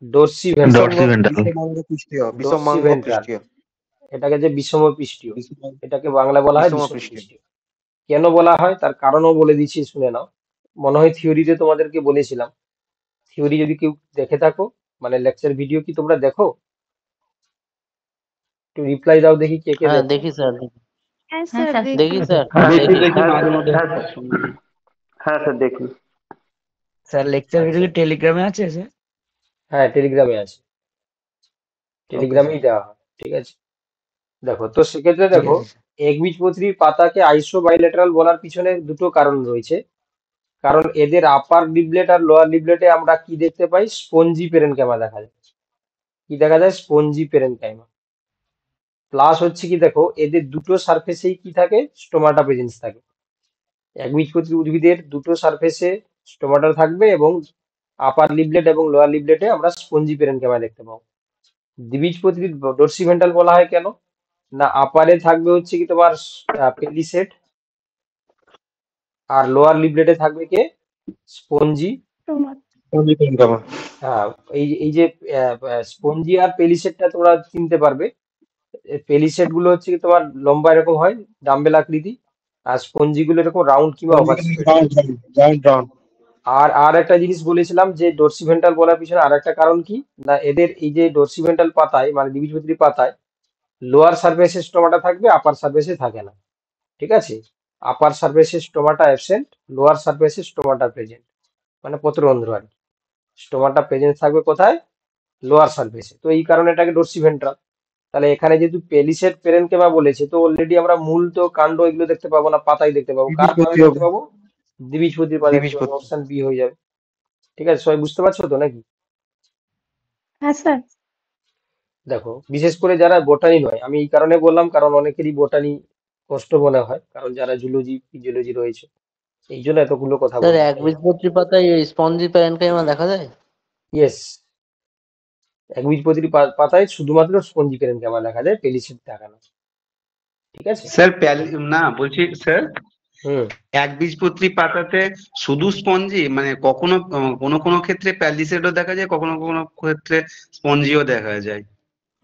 ডর্সি ভেন্ট্রাল, বিষমাঙ্গ পৃষ্ঠীয়, ডর্সি বিষমাঙ্গ ভেন্ট্রাল, পৃষ্ঠীয়, এটাকে যে বিষম পৃষ্ঠীয়, বিষমাঙ্গ, এটাকে বাংলা বলা হয় বিষম বিষম পৃষ্ঠীয়। পৃষ্ঠীয়। কেন বলা হয় তার কারণও বলে দিচ্ছি, শুনে নাও। মনে হয় থিওরিতে তোমাদেরকে বলেছিলাম। থিওরি যদি কেউ দেখে থাকো, মানে লেকচার ভিডিও কি তোমরা দেখো? একটু রিপ্লাই দাও দেখি কে কে হ্যাঁ দেখো। দেখি স্যার, হ্যাঁ হ্যাঁ স্যার স্যার। দেখি স্যার, দেখি দেখি। দেখি মাঝে মধ্যে হ্যাঁ স্যার দেখি। স্যার লেকচার আচ্ছা, ভিডিও কি টেলিগ্রামে আছে স্যার? হ্যাঁ টেলিগ্রামে আছে, ওকে স্যার, টেলিগ্রামেই দেওয়া হয়। ঠিক আছে, দেখো তো সেক্ষেত্রে ঠিক দেখো, আছে স্যার। একবীজপত্রীর পাতাকে আইসো বাইলেটারাল বলার পিছনে দুটো কারণ রয়েছে। কারণ এদের আপার লিবলেট আর লোয়ার লিবলেটে আমরা কি দেখতে পাই? স্পঞ্জি পেরেনকাইমা দেখা যায়। কি দেখা যায়? Spongy parenchyma. প্লাস হচ্ছে কি দেখো, এদের দুটো সারফেসেই কি থাকে? স্টোমাটা প্রেজেন্স থাকে। একবীজপত্রী উদ্ভিদের দুটো সারফেসে স্টোমাটা থাকবে, এবং আপার লিবলেট এবং লোয়ার লিবলেটে আমরা স্পঞ্জি পেরেনকাইমা দেখতে পাবো। দ্বিবীজপত্রী ডর্সিভেন্ট্রাল বলা হয় কেন না, আপারে থাকবে হচ্ছে কি তোমার পেলিসেড, আর লোয়ার লিবলেটে থাকবে কে? স্পঞ্জি। তোমার হ্যাঁ, এই যে স্পঞ্জি আর পেলিসেডটা তোমরা চিনতে পারবে। পেলিসেড গুলো হচ্ছে কি তোমার লম্বা এরকম হয়, ডাম্বেল আকৃতি, আর স্পঞ্জি গুলো এরকম রাউন্ড কিংবা ওভাল শেপের। Round, round, round. আর আর একটা জিনিস বলেছিলাম যে ডর্সিভেন্ট্রাল বলার পিছনে আর একটা কারণ কি না, এদের এই যে ডর্সিভেন্ট্রাল পাতায় মানে দ্বিবীজপত্রী পাতায় লোয়ার সারফেসে স্টোমাটা থাকবে, আপার সারফেসে থাকে না। ঠিক আছে, আপার সারফেসে স্টোমাটা অ্যাবসেন্ট, লোয়ার সারফেসে স্টোমাটা প্রেজেন্ট, মানে পত্ররন্ধ্র আর কি। স্টোমাটা প্রেজেন্ট থাকবে কোথায়? লোয়ার সারফেসে। তো এই কারণে এটাকে ডর্সিভেন্ট্রাল। তাহলে এখানে যেহেতু পেলিসেড পেরেনকেমা বলেছে, তো অলরেডি আমরা মূল তো কাণ্ড এগুলো দেখতে পাবো না, পাতাই দেখতে পাবো। কার পাতায় দ্বিবীজপত্রী দেখতে হবে, পাবো? দ্বিবীজপত্রীর পাতায় দেখতে পাবো। দ্বিবীজপত্রী। অপশন বি হয়ে যাবে। ঠিক আছে, সবাই বুঝতে পারছো তো নাকি? হ্যাঁ স্যার। দেখো, বিশেষ করে যারা বোটানি নয়, আমি এই কারণে বললাম কারণ অনেকেরই বোটানি কষ্ট মনে হয়, কারণ যারা জুলজি ফিজিওলজি রয়েছে, এই জন্য এতগুলো কথা স্যার বললাম। একবীজপত্রী পাতায় স্পঞ্জি প্যারেনকাইমা দেখা যায়? ইয়েস, একবীজপত্রী পাতায় শুধুমাত্র স্পঞ্জি পেরেনকাইমা দেখা যায়, পেলিসেড দেখা না। ঠিক আছে। স্যার না বলছি স্যার, হুম, একবীজপত্রী পাতাতে শুধু স্পঞ্জি, মানে কখনো কোনো কোনো ক্ষেত্রে প্যালিসেডও দেখা যায়, কখনো কোনো ক্ষেত্রে স্পঞ্জিও দেখা যায়।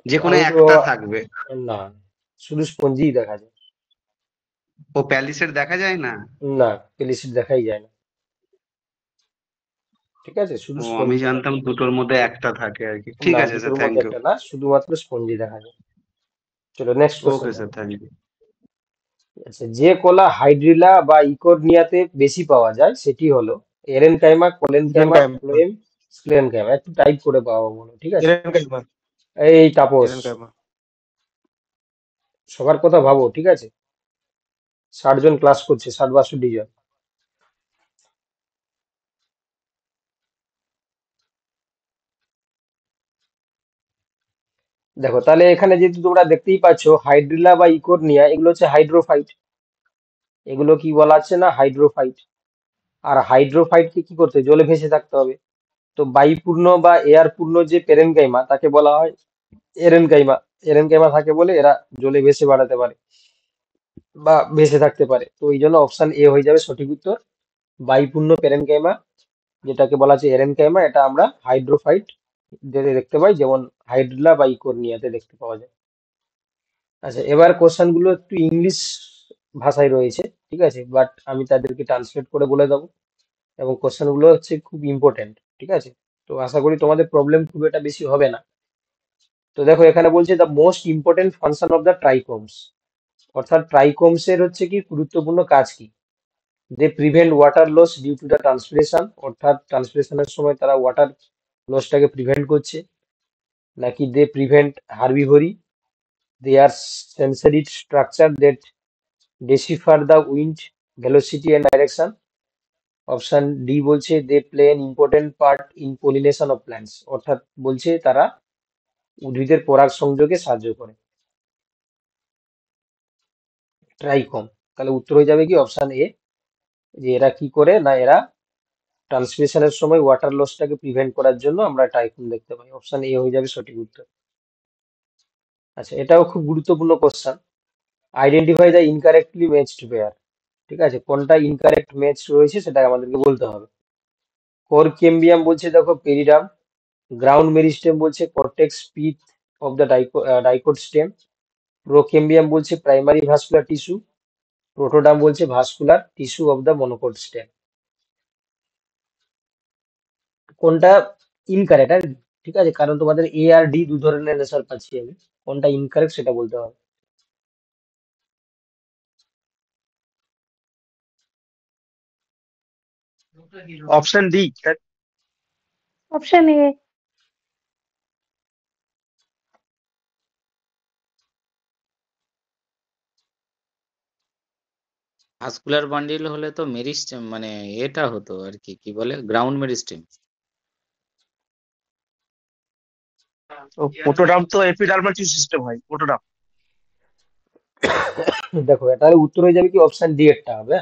যে কোনো আমি তো একটা থাকবে। না, শুধু স্পঞ্জি দেখা যায়। ও প্যালিসেড দেখা যায় না? না, পেলিসিড দেখাই যায় না। ঠিক আছে, শুধু ও আমি স্পঞ্জি দেখা জানতাম যায়। দুটোর মধ্যে একটা থাকে আর কি। ঠিক না, আছে স্যার, দুটোর থ্যাংক মধ্যে ইউ। একটা না, শুধুমাত্র স্পঞ্জি দেখা যায়। চলো নেক্সট কোশ্চেন ওকে স্যার, দেখো। Thank you. আচ্ছা, যে কলা হাইড্রিলা বা ইকোরনিয়াতে বেশি পাওয়া যায় সেটি হলো এরেনকাইমা, কোলেনকাইমা, এরেনকাইমা। ফ্লোয়েম, স্ক্লেনকাইমা। একটু টাইপ করে পাওয়া বলো, ঠিক আছে? এরেনকাইমা। এই তাপস, এরেনকাইমা। সবার কথা ভাবো, ঠিক আছে? 60 জন ক্লাস করছে, 60-62 জন। দেখো তাহলে এখানে যেহেতু তোমরা দেখতেই পাচ্ছ হাইড্রিলা বা ইকোরনিয়া, এগুলো হচ্ছে হাইড্রোফাইট। এগুলো কি বলা আছে না, হাইড্রোফাইট। আর হাইড্রোফাইটকে কি করতে হবে? জলে ভেসে থাকতে হবে। তো বায়ুপূর্ণ বা এয়ার পূর্ণ যে পেরেনকাইমা তাকে বলা হয় এরেনকাইমা। এরেনকাইমা থাকে বলে এরা জলে ভেসে বেড়াতে পারে বা ভেসে থাকতে পারে। তো এই জন্য অপশন এ হয়ে যাবে সঠিক উত্তর। বায়ুপূর্ণ পেরেনকাইমা, যেটাকে বলা আছে এরেনকাইমা, এটা আমরা হাইড্রোফাইট দেখতে পাই, যেমন হাইড্রিলা বা ইকোরনিয়াতে দেখতে পাওয়া যায়। আচ্ছা, এবার কোশ্চেন গুলো একটু ইংলিশ ভাষায় রয়েছে, ঠিক আছে, বাট আমি তাদেরকে ট্রান্সলেট করে বলে দেবো। এবং কোশ্চেন গুলো হচ্ছে খুব ইম্পর্টেন্ট, ঠিক আছে? তো আশা করি তোমাদের প্রবলেম খুব একটা বেশি হবে না। তো দেখো এখানে বলছে the most important function of the trichomes, অর্থাৎ ট্রাইকোমস এর হচ্ছে কি গুরুত্বপূর্ণ কাজ কি? They prevent water loss due to the transpiration, অর্থাৎ ট্রান্সপিরেশনের সময় তারা ওয়াটার লসটাকে প্রিভেন্ট করছে। নাকি they prevent herbivory, they are sensory structure that decipher the wind velocity and direction. Option D বলছে they play an important part in pollination of plants, অর্থাৎ বলছে তারা উদ্ভিদের পরাগ সংযোগে সাহায্য করে। ট্রাইকম, তাহলে উত্তর হয়ে যাবে কি অপশন এ, যে এরা কি করে না, এরা ট্রান্সপিরেশনের সময় ওয়াটার লসটাকে প্রিভেন্ট করার জন্য আমরা ট্রাইকম দেখতে পাই। অপশন এ হয়ে যাবে সঠিক উত্তর। আচ্ছা, এটাও খুব গুরুত্বপূর্ণ question. Identify the incorrectly matched pair, ঠিক আছে, কোনটা ইনকারেক্ট ম্যাচ রয়েছে সেটা আমাদেরকে বলতে হবে। কোর কেম্বিয়াম বলছে দেখো পেরিডাম, গ্রাউন্ড মেরিস্টেম বলছে cortex pith of the dicot stem, procambium বলছে প্রাইমারি ভাস্কুলার টিস্যু, প্রোটোডাম বলছে vascular tissue of the monocot stem. কোনটা ইনকারেক্ট আর কি, ঠিক আছে, কারণ তোমাদের এ আর ডি দু ধরনের অ্যান্সার পাচ্ছি আমি। কোনটা ইনকারেক্ট সেটা বলতে হবে। Option D. Option A. Vascular bundle হলে তো মেরিস্টেম মানে এটা হতো আর কি, কি বলে, গ্রাউন্ড মেরিস্টেম। প্রোটোডাম তো এপিডার্মাল টিস্যু সিস্টেম হয়, প্রোটোডাম। দেখো এটার উত্তর হয়ে যাবে কি অপশন ডি এরটা হবে।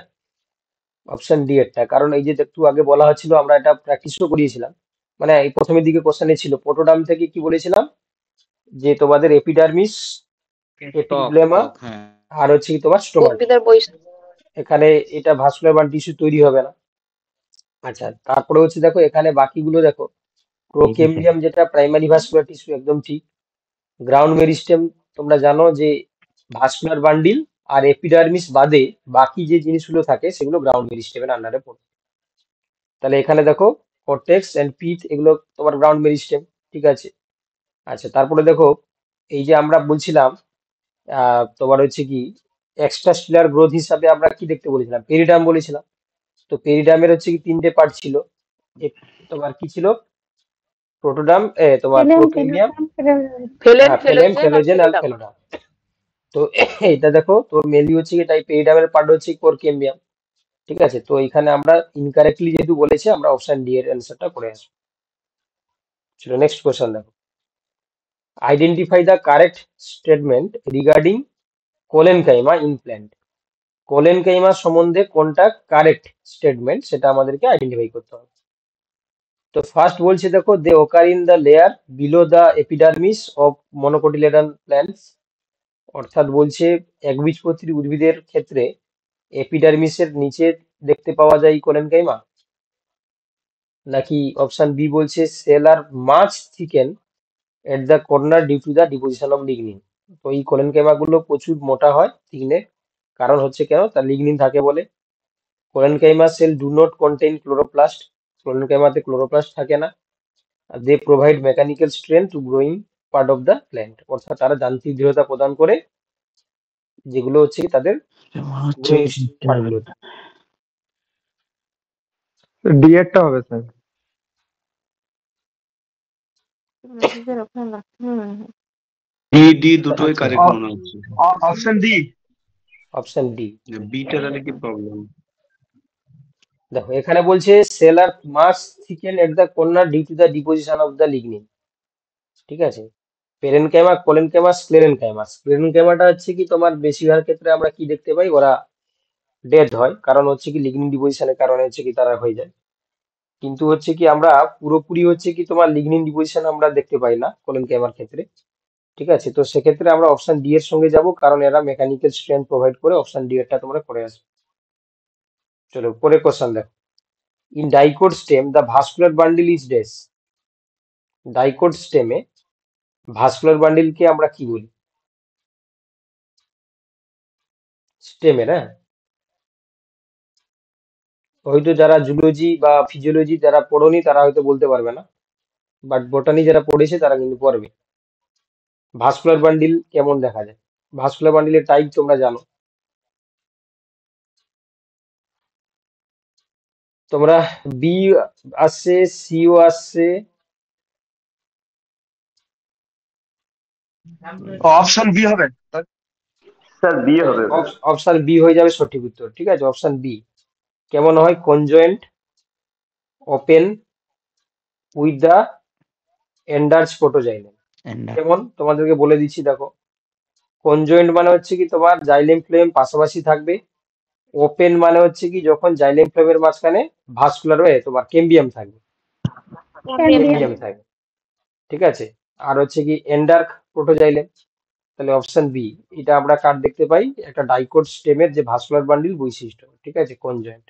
অপশন ডি এরটা, কারণ এই যে একটু আগে বলা হচ্ছিল, আমরা এটা প্র্যাকটিসও করিয়েছিলাম। মানে এই প্রথমের দিকে কোশ্চেনে ছিল প্রোটোডাম থেকে কি বলেছিলাম, যে তোমাদের এপিডার্মিস, টক এপিব্লেমা, টক, হ্যাঁ। আর হচ্ছে কি তোমার স্টোমাটা। উদ্ভিদের বৈশিষ্ট্য। এখানে এটা ভাস্কুলার বান্ড টিস্যু তৈরি হবে না। আচ্ছা, তারপরে হচ্ছে দেখো এখানে বাকিগুলো দেখো, প্রোকেম্বিয়াম যেটা প্রাইমারি ভাস্কুলার টিস্যু, একদম ঠিক। গ্রাউন্ড মেরিস্টেম তোমরা জানো যে ভাস্কুলার বান্ডিল আর এপিডার্মিস বাদে বাকি যে জিনিসগুলো থাকে সেগুলো গ্রাউন্ড মেরিস্টেমের আন্ডারে পড়ে। তাহলে এখানে দেখো কর্টেক্স এন্ড পিথ, এগুলো তোমার গ্রাউন্ড মেরিস্টেম, ঠিক আছে। আচ্ছা, তারপরে দেখো এই যে আমরা বলছিলাম তোমার হচ্ছে কি এক্সট্রাসেলুলার গ্রোথ হিসাবে আমরা কি দেখতে বলেছিলাম, পেরিডাম বলেছিলাম। তো পেরিডামের হচ্ছে কি তিনটে পার্ট ছিল। তোমার কি ছিল, প্রোটোডাম, তোমার ফেলেন প্রোকেম্বিয়াম, ফেলেন ফেলেম, ফেলোজেন আর ফেলোজেন আর পেরিডাম। ফেলোডাম। তো এটা দেখো তোর মেনলি হচ্ছে কি তাই পেরিডামের পার্ট হচ্ছে কোরকেম্বিয়াম, ঠিক আছে। তো এখানে আমরা ইনকারেক্টলি যেহেতু বলেছে, আমরা অপশন ডি এর অ্যান্সারটা করে আসবো। চলো নেক্সট কোশ্চেন দেখো। Identify the correct statement regarding collenchyma in plant. Collenchyma সম্বন্ধে কোনটা কারেক্ট স্টেটমেন্ট সেটা আমাদেরকে আইডেন্টিফাই করতে হবে। তো ফার্স্ট বলছে দেখো they occur in the layer below the epidermis of monocotyledon plants, অর্থাৎ বলছে একবীজপত্রী উদ্ভিদের ক্ষেত্রে এপিডার্মিসের নিচে দেখতে পাওয়া যায় কোলেনকাইমা। নাকি অপশন বি বলছে cell are much thicken at the corner due to the deposition of lignin. তো এই কোলেনকেমা গুলো প্রচুর মোটা হয় থিকনেস, কারণ হচ্ছে কেন, তার লিগনিন থাকে বলে। Collenchyma cell do not contain chloroplast, কোলেনকাইমাতে ক্লোরোপ্লাস্ট থাকে না। They provide mechanical strength to growing part of the plant, অর্থাৎ তারা যান্ত্রিক দৃঢ়তা প্রদান করে যেগুলো হচ্ছে কি তাদের মনে হচ্ছে গ্রোয়িং দিতে হবে। পার্টগুলোতে। ডি এরটা হবে স্যার। ডি দুটোই আচ্ছা, কারেক্ট মনে হচ্ছে। Option D. Option D. বিটা তাহলে কি প্রবলেম? দেখো এখানে বলছে cell are mass thicken at the corner due to the deposition of the lignin, ঠিক আছে। Parenchyma, collenchyma, sclerenchyma. স্ক্লেরেনকাইমাটা হচ্ছে কি তোমার বেশিরভাগ ক্ষেত্রে আমরা কি দেখতে পাই, ওরা ডেথ হয়, কারণ হচ্ছে কি লিগনিন ডিপোজিশনের কারণে হচ্ছে কি তারা হয়ে যায়। কিন্তু হচ্ছে কি আমরা পুরোপুরি হচ্ছে কি তোমার লিগনিন ডিপোজিশন আমরা দেখতে পাই না কোলেনকাইমার ক্ষেত্রে, ঠিক আছে। তো সেক্ষেত্রে আমরা অপশন ডি এর সঙ্গে যাব, কারণ এরা মেকানিক্যাল স্ট্রেংথ প্রোভাইড করে। অপশন ডি এরটা তোমরা করে আসবে। চলো পরে কোশ্চেন দেখো। In dicot stem the vascular bundle is dash. Dicot স্টেমে ভাস্কুলার বান্ডিলকে আমরা কি বলি? স্টেমে না, হয়তো যারা জুলজি বা ফিজিওলজি যারা পড়োনি তারা হয়তো বলতে পারবে না, বাট বটানি যারা পড়েছে তারা কিন্তু পড়বে। ভাস্কুলার বান্ডিল কেমন দেখা যায়? ভাস্কুলার বান্ডিলের টাইপ তোমরা জানো, তোমরা বি আসছে, সিও আসছে, অপশন বি হবে স্যার বি হবে। অপশন বি হয়ে যাবে সঠিক উত্তর, ঠিক আছে। অপশন বি কেমন হয়? Conjoined, open with the endures protoxylem. Endure কেমন তোমাদেরকে বলে দিচ্ছি, দেখো। কনজয়েন্ট মানে হচ্ছে কি তোমার জাইলেম ফ্লেম পাশাপাশি থাকবে। ওপেন মানে হচ্ছে কি যখন জাইলেম ফ্লেমের মাঝখানে ভাস্কুলার হয়ে তোমার কেম্বিয়াম থাকবে, কেম্বিয়াম থাকবে, ঠিক আছে। আর হচ্ছে কি এন্ডার্ক প্রোটোজাইলেম। তাহলে অপশন বি, এটা আমরা কার দেখতে পাই? একটা ডাইকোট স্টেমের যে ভাস্কুলার বান্ডিল বৈশিষ্ট্য, ঠিক আছে, কনজয়েন্ট।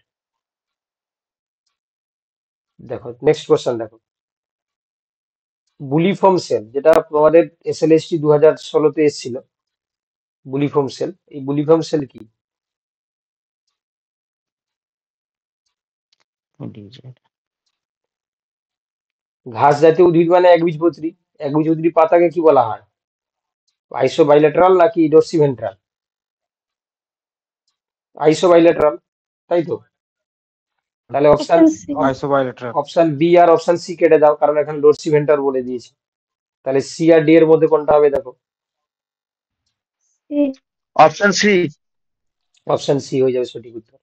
দেখো নেক্সট কোশ্চেন দেখো। বুলিফর্ম সেল, যেটা তোমাদের এসএলএসটি 2016-তে এসেছিল, বুলিফর্ম সেল। এই বুলিফর্ম সেল কি? ঘাস জাতীয় উদ্ভিদ মানে একবীজপত্রী। একবীজপত্রী পাতাকে কি বলা হয়? আইসোবাইলেটারাল নাকি ডরসিভেন্ট্রাল? আইসোবাইলেটারাল, তাই তো। তাহলে option option C. Isobilateral. Option B আর অপশন সি কেটে দাও, কারণ এখানে ডরসিভেন্ট্রাল বলে দিয়েছে। তাহলে সি আর ডি এর মধ্যে কোনটা হবে? দেখো C. Option C. Option C হয়ে যাবে সঠিক উত্তর,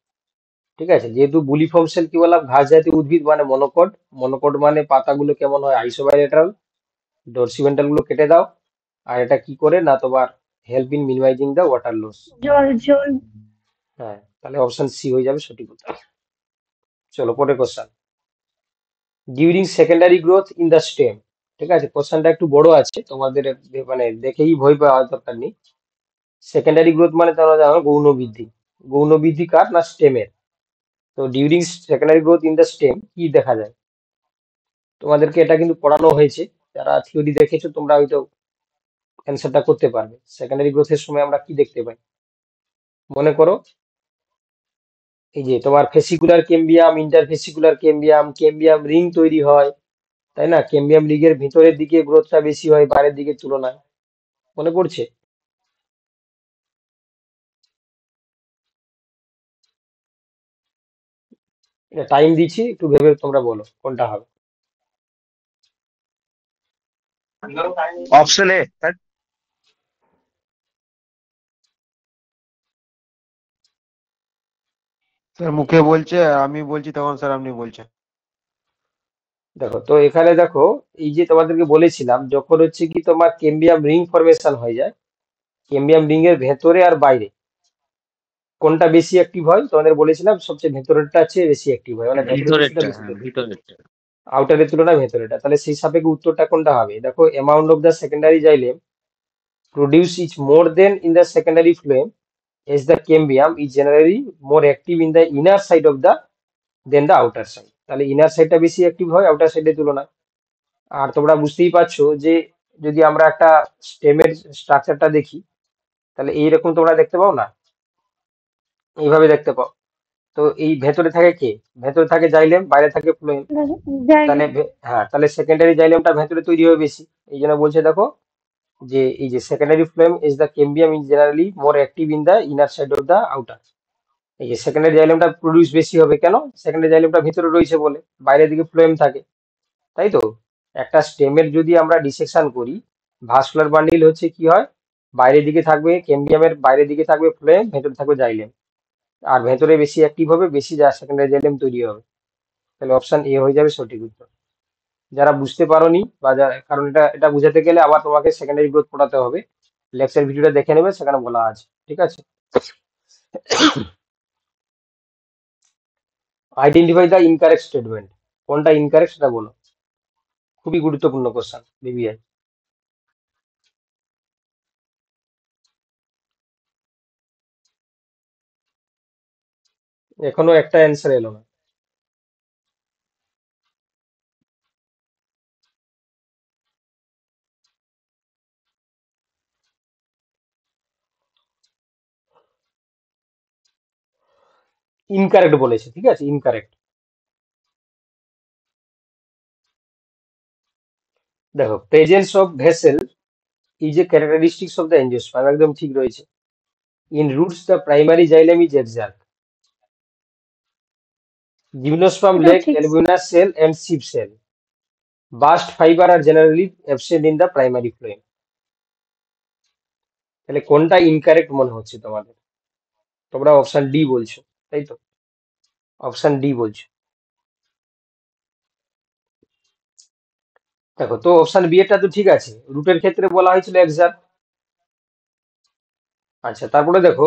ঠিক আছে। যেহেতু বুলিফর্ম সেল কি বললাম, ঘাস জাতীয় উদ্ভিদ মানে মনোকট, মনোকট মানে পাতাগুলো কেমন হয়? আইসোবাইলেটারাল। ডরসিভেন্ট্রাল গুলো কেটে দাও। আর এটা কি করে না, তোমার help in minimizing the water loss. জল জল। হ্যাঁ, তাহলে অপশন সি হয়ে যাবে সঠিক উত্তর। চলো পরের question. During secondary growth in the stem, ঠিক আছে। কোশ্চেনটা একটু বড় আছে, তোমাদের মানে দেখেই ভয় পাওয়ার দরকার নেই। সেকেন্ডারি গ্রোথ মানে তোমরা জানো গৌণ বৃদ্ধি। গৌণ বৃদ্ধি কার? না স্টেমের। তো during secondary growth in the stem কি দেখা যায়? তোমাদেরকে এটা কিন্তু পড়ানো হয়েছে, যারা থিওরি দেখেছো তোমরা হয়তো অ্যান্সারটা করতে পারবে। সেকেন্ডারি গ্রোথের সময় আমরা কি দেখতে পাই? মনে করো এই যে তোমার fascicular cambium, interfascicular cambium, cambium ring তৈরি হয়, তাই না? কেম্বিয়াম রিগের ভিতরের দিকে গ্রোথটা বেশি হয় বাইরের দিকের তুলনায়, মনে পড়ছে? টাইম দিচ্ছি, একটু ভেবে তোমরা বলো কোনটা হবে। Option A. স্যার মুখে বলছে, আমি বলছি তখন স্যার আপনি বলছেন। দেখো তো এখানে দেখো, এই যে তোমাদেরকে বলেছিলাম যখন হচ্ছে কি তোমার কেম্বিয়াম রিং ফরমেশন হয়ে যায়, কেম্বিয়াম রিং এর ভেতরে আর বাইরে কোনটা বেশি অ্যাক্টিভ হয়? তোমাদের বলেছিলাম সবচেয়ে ভেতরেরটা আছে বেশি অ্যাক্টিভ হয়, মানে ভেতরের বেশিটা ভিতরেরটা, বেশি হ্যাঁ তৈরি, ভিতরেরটা। আউটারের তুলনায় ভেতরেরটা। তাহলে সেই সাপেক্ষে উত্তরটা কোনটা হবে? দেখো amount of the secondary xylem produce is more than in the secondary phloem as the cambium is generally more active in the inner side of the than the outer side. তাহলে ইনার সাইডটা বেশি active হয় outer সাইডের তুলনায়। আর তোমরা বুঝতেই পারছো যে যদি আমরা একটা স্টেমের স্ট্রাকচারটা দেখি, তাহলে এইরকম তোমরা দেখতে পাও না, এইভাবে দেখতে পাও। তো এই ভেতরে থাকে কে? ভেতরে থাকে জাইলেম, বাইরে থাকে ফ্লোয়েম। তাহলে জাইলেম। হ্যাঁ, তাহলে সেকেন্ডারি জাইলেমটা ভেতরে তৈরি হবে বেশি। এই জন্য বলছে দেখো যে এই যে secondary phloem is the ক্যাম্বিয়াম is generally more active in the inner side of the outer. এই যে সেকেন্ডারি জাইলেমটা প্রডিউস বেশি হবে কেন? সেকেন্ডারি জাইলেমটা ভিতরে রয়েছে বলে, বাইরের দিকে ফ্লোয়েম থাকে, তাই তো। একটা স্টেমের যদি আমরা ডিসেকশন করি, ভাস্কুলার বান্ডিল হচ্ছে কি হয়, বাইরের দিকে থাকবে ক্যাম্বিয়ামের, বাইরের দিকে থাকবে ফ্লোয়েম, ভেতরে থাকবে জাইলেম। আর ভেতরে বেশি অ্যাক্টিভ হবে, বেশি যা সেকেন্ডারি জাইলেম তৈরি হবে। তাহলে অপশন এ হয়ে যাবে সঠিক উত্তর। যারা বুঝতে পারোনি বা যারা, কারণ এটা এটা বুঝাতে গেলে আবার তোমাকে সেকেন্ডারি গ্রোথ পড়াতে হবে, লেকচার ভিডিওটা দেখে নেবে, সেখানে বলা আছে, ঠিক আছে। আইডেন্টিফাই দ্য ইনকারেক্ট স্টেটমেন্ট, কোনটা ইনকারেক্ট সেটা বলো। খুবই গুরুত্বপূর্ণ কোশ্চেন বিবিআই। এখনো একটা অ্যান্সার এলো না। ইনকারেক্ট বলেছে, ঠিক আছে, ইনকারেক্ট। দেখো, presence of vessel is a characteristics of the angiosperm, একদম ঠিক রয়েছে। In roots the primary xylem is exarch. Gymnosperm এটাও লেক ঠিক। albuminous cell and seed cell. Bast fiber are generally absent in the primary phloem. তাহলে কোনটা incorrect মনে হচ্ছে তোমাদের? তোমরা অপশন ডি বলছো, তাই তো? অপশন ডি বলছো। দেখো তো, অপশন বি এরটা তো ঠিক আছে, রুটের ক্ষেত্রে বলা হয়েছিল এক্সাক্ট। আচ্ছা, তারপরে দেখো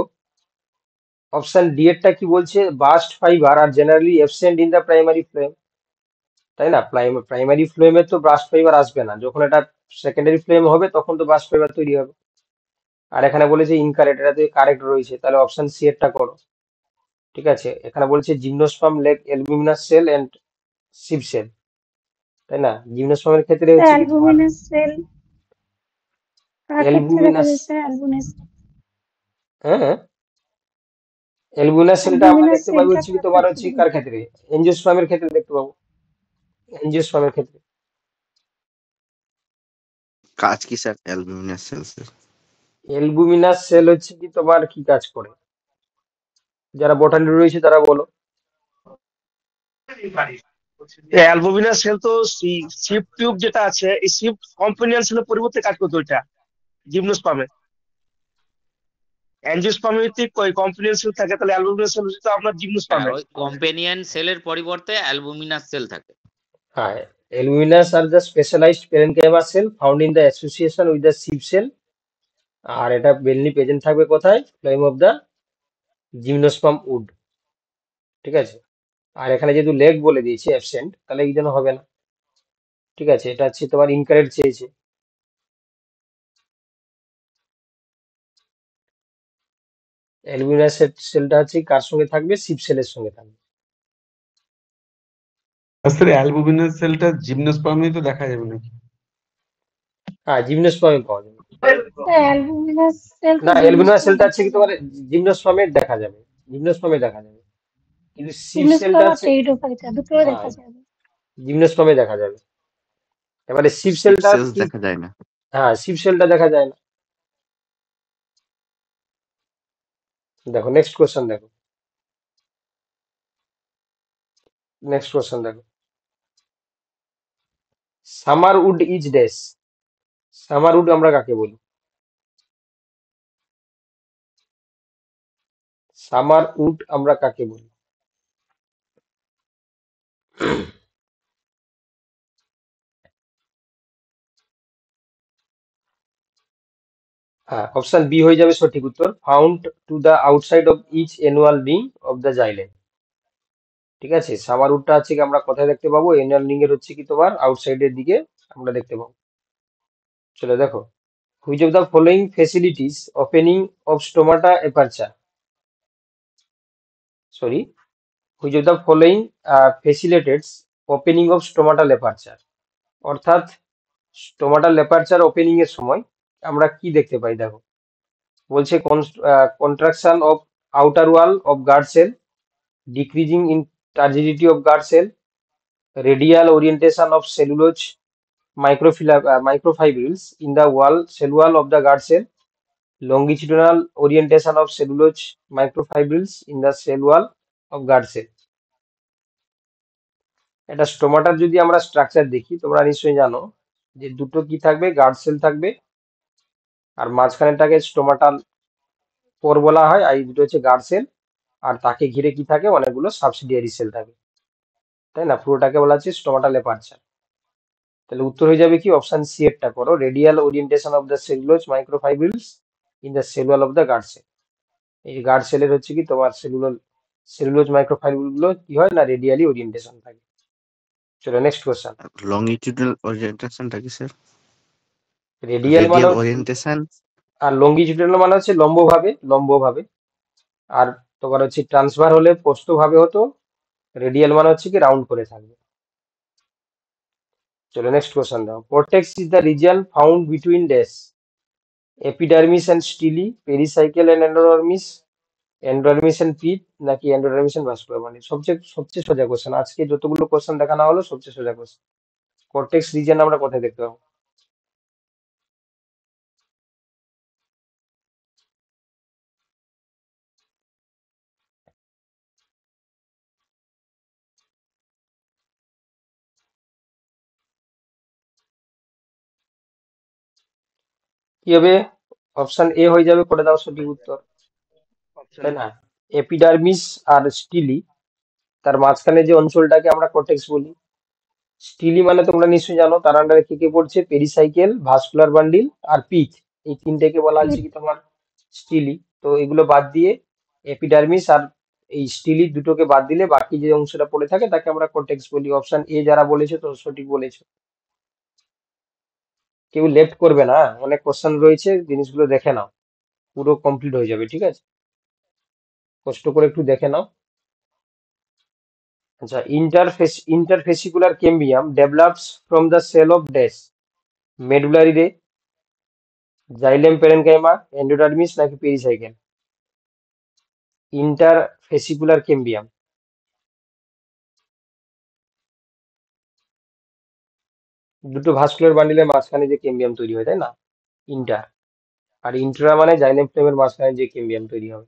অপশন ডি এরটা কি বলছে, bast fibre are generally absent in the primary phloem, তাই না? প্রাইমারি ফ্লোয়েমে তো বাস্ট ফাইবার আসবে না, যখন এটা সেকেন্ডারি ফ্লোয়েম হবে তখন তো বাস্ট ফাইবার তৈরি হবে। আর এখানে বলেছে ইনকারেক্ট, এটাতে কারেক্ট রয়েছে, তাহলে অপশন সি এরটা করো, ঠিক আছে। এখানে বলছে gymnosperm lack albuminous cell and sieve cell, তাই না? জিমনোস্পার্মের ক্ষেত্রে হচ্ছে কি তোমার অ্যালবুমিনাস সেল কার ক্ষেত্রে দেখা অ্যালবুমিনাস, যাচ্ছে? অ্যালবুমিনাস হ্যাঁ, অ্যালবুমিনাস সেলটা আমরা অ্যালবুমিনাস দেখতে পাবো সেলটা হচ্ছে কি কার তোমার ক্ষেত্রে হচ্ছে দেখা কার যাচ্ছে? ক্ষেত্রে? এনজিওস্পার্মের ক্ষেত্রে দেখতে পাবো, এনজিওস্পার্মের ক্ষেত্রে। কাজ কি স্যার অ্যালুমিনিয়াম সেলসের? অ্যালবুমিনাস সেল হচ্ছে কি তোমার কি কাজ করে? যারা বটানি রয়েছে তারা বলো। অ্যালবুমিনাস সেল তো শিপ টিউব যেটা আছে, এই শিপ কম্পেনিয়ান সেলের পরিবর্তে কাজ করতো ওইটা জিমনোস্পার্মে। অ্যাঞ্জিওস্পার্মে যদি কম্পেনিয়ান সেল থাকে, তাহলে অ্যালবুমিনাস সেল হচ্ছে আপনার হ্যাঁ, জিমনোস্পার্মে। ওই কম্পেনিয়ন সেলের পরিবর্তে অ্যালবুমিনাস সেল থাকে। হ্যাঁ, albuminous are the specialized parenchyma cell found in the association with the sieve cell. আর এটা মেনলি প্রেজেন্ট থাকবে কোথায়? Phloem of the gymnosperm wood, ঠিক আছে। আর এখানে যেহেতু লেগ বলে দিয়েছে অ্যাবসেন্ট, তাহলে এই জন্য হবে না, ঠিক আছে। এটা হচ্ছে তোমার ইনকারেক্ট চেয়েছে। অ্যালুমিনাস সেলটা হচ্ছে কার সঙ্গে থাকবে? সিভ সেলের সঙ্গে থাকবে। স্যার অ্যালবুমিনাস সেলটা জিমনোস্পার্মে তো দেখা যাবে নাকি? হ্যাঁ, জিমনোস্পার্মে পাওয়া যাবে। অ্যালবুমিনাস সেল তো না, অ্যালুমিনাস জিমনোস্পার্মে সেলটা হচ্ছে দেখা কি যায় তোমার না। জিমনোস্পার্মে দেখা যাবে, জিমনোস্পার্মে দেখা যাবে, কিন্তু সিভ সেলটা জিমনোস্পার্ম আর হচ্ছে, টেরিডোফাইটা দুটোই হ্যাঁ, দেখা যাবে। জিমনোস্পার্মে দেখা যাবে। এবারে সিভ শিপ সেলটা সেলস কি? দেখা যায় না। হ্যাঁ, সিভ সেলটা দেখা যায় না। দেখো নেক্সট কোশ্চেন, দেখো নেক্সট কোশ্চেন দেখো। Summer wood is dash. Summer wood আমরা কাকে বলি? সামার উড আমরা কাকে বলি? হ্যাঁ, অপশন বি হয়ে যাবে সঠিক উত্তর। Found to the outside of each annual ring of the xylem, ঠিক আছে। সামার উডটা হচ্ছে কি আমরা কোথায় দেখতে পাবো? অ্যানুয়াল রিং এর হচ্ছে কি তোমার আউটসাইডের দিকে আমরা দেখতে পাবো। চলো দেখো, which of the following facilitates opening of stomata aperture, sorry, which of the following facilitates opening of stomatal aperture, অর্থাৎ স্টোমাটাল লেপারচার ওপেনিং এর সময় আমরা কি দেখতে পাই? দেখো, বলছে contraction of outer wall of guard cell, decreasing in turgidity of guard cell, radial orientation of cellulose microfibrils in the cell wall of the guard cell, longitudinal orientation of cellulose microfibrils in the cell wall of guard cell. এটা স্টোমাটার যদি আমরা structure দেখি, তোমরা নিশ্চয়ই জানো যে দুটো কি থাকবে, গার্ড সেল থাকবে, আর মাঝখানেটাকে স্টোমাটাল কোর বলা হয়, আর এই দুটো হচ্ছে গার্ড সেল, আর তাকে ঘিরে কি থাকে, অনেকগুলো সাবসিডিয়ারি সেল থাকে, তাই না? পুরোটাকে বলা হচ্ছে স্টোমাটাল লেপারচার। তাহলে উত্তর হয়ে যাবে কি, অপশন সি এরটা করো, radial orientation of the cellulose microfibrils in the cell wall of the guard cell. এই গার্ড সেলের হচ্ছে কি তোমার সেলুলোজ মাইক্রোফাইব্রিল গুলো কি হয় না, রেডিয়ালি ওরিয়েন্টেশন থাকে। চলো নেক্সট কোশ্চেন। লংগিটিউডাল ওরিয়েন্টেশনটা কি স্যার? রেডিয়াল মানে রেডিয়াল ওরিয়েন্টেশন আর লঙ্গিটিউডাল মানে হচ্ছে লম্বভাবে, আর তোমার হচ্ছে ট্রান্সফার হলে প্রস্থভাবে হতো, রেডিয়াল মানে হচ্ছে কি রাউন্ড করে থাকবে। চলো নেক্সট কোশ্চেন দাও। Cortex is the region found between dash, epidermis and stele, pericycle and endodermis, endodermis and pith, নাকি এন্ডোডার্মিস এন্ড ভাস্কুলার বান্ডিল? সবচেয়ে সোজা কোশ্চেন, আজকে যতগুলো কোশ্চেন দেখানো হলো সবচেয়ে সোজা কোশ্চেন। কর্টেক্স রিজিয়ন আমরা কোথায় দেখতে পাবো? কি হবে? অপশন এ হয়ে যাবে, করে দাও সঠিক উত্তর, অপশন তাই না? এপিডার্মিস আর স্টিলি, তার মাঝখানে যে অঞ্চলটাকে আমরা কর্টেক্স বলি। স্টিলি মানে তোমরা নিশ্চয়ই জানো, তার আন্ডারে কি কি পড়ছে, পেরিসাইকেল, ভাস্কুলার বান্ডিল আর পিচ, এই তিনটেকে বলা হচ্ছে কি তোমার স্টিলি। তো এগুলো বাদ দিয়ে এপিডার্মিস আর এই স্টিলি দুটোকে বাদ দিলে বাকি যে অংশটা পড়ে থাকে তাকে আমরা কর্টেক্স বলি। অপশন এ যারা বলেছে তো সঠিক বলেছে, কেউ লেফট করবে না, অনেক কোশ্চেন রয়েছে, জিনিসগুলো দেখে নাও, পুরো কমপ্লিট হয়ে যাবে, ঠিক আছে? কষ্ট করে একটু দেখে নাও। আচ্ছা, interfascicular cambium develops from the cell of dash, medullary ray, xylem parenchyma, endodermis নাকি পেরিসাইকেল? ইন্টারফেসিকুলার ক্যাম্বিয়াম দুটো ভাস্কুলার বান্ডিলের মাঝখানে যে ক্যাম্বিয়াম তৈরি হয়, তাই না? ইন্টার, আর ইন্ট্রা মানে জাইলেম ফ্লেমের মাঝখানে যে ক্যাম্বিয়াম তৈরি হবে।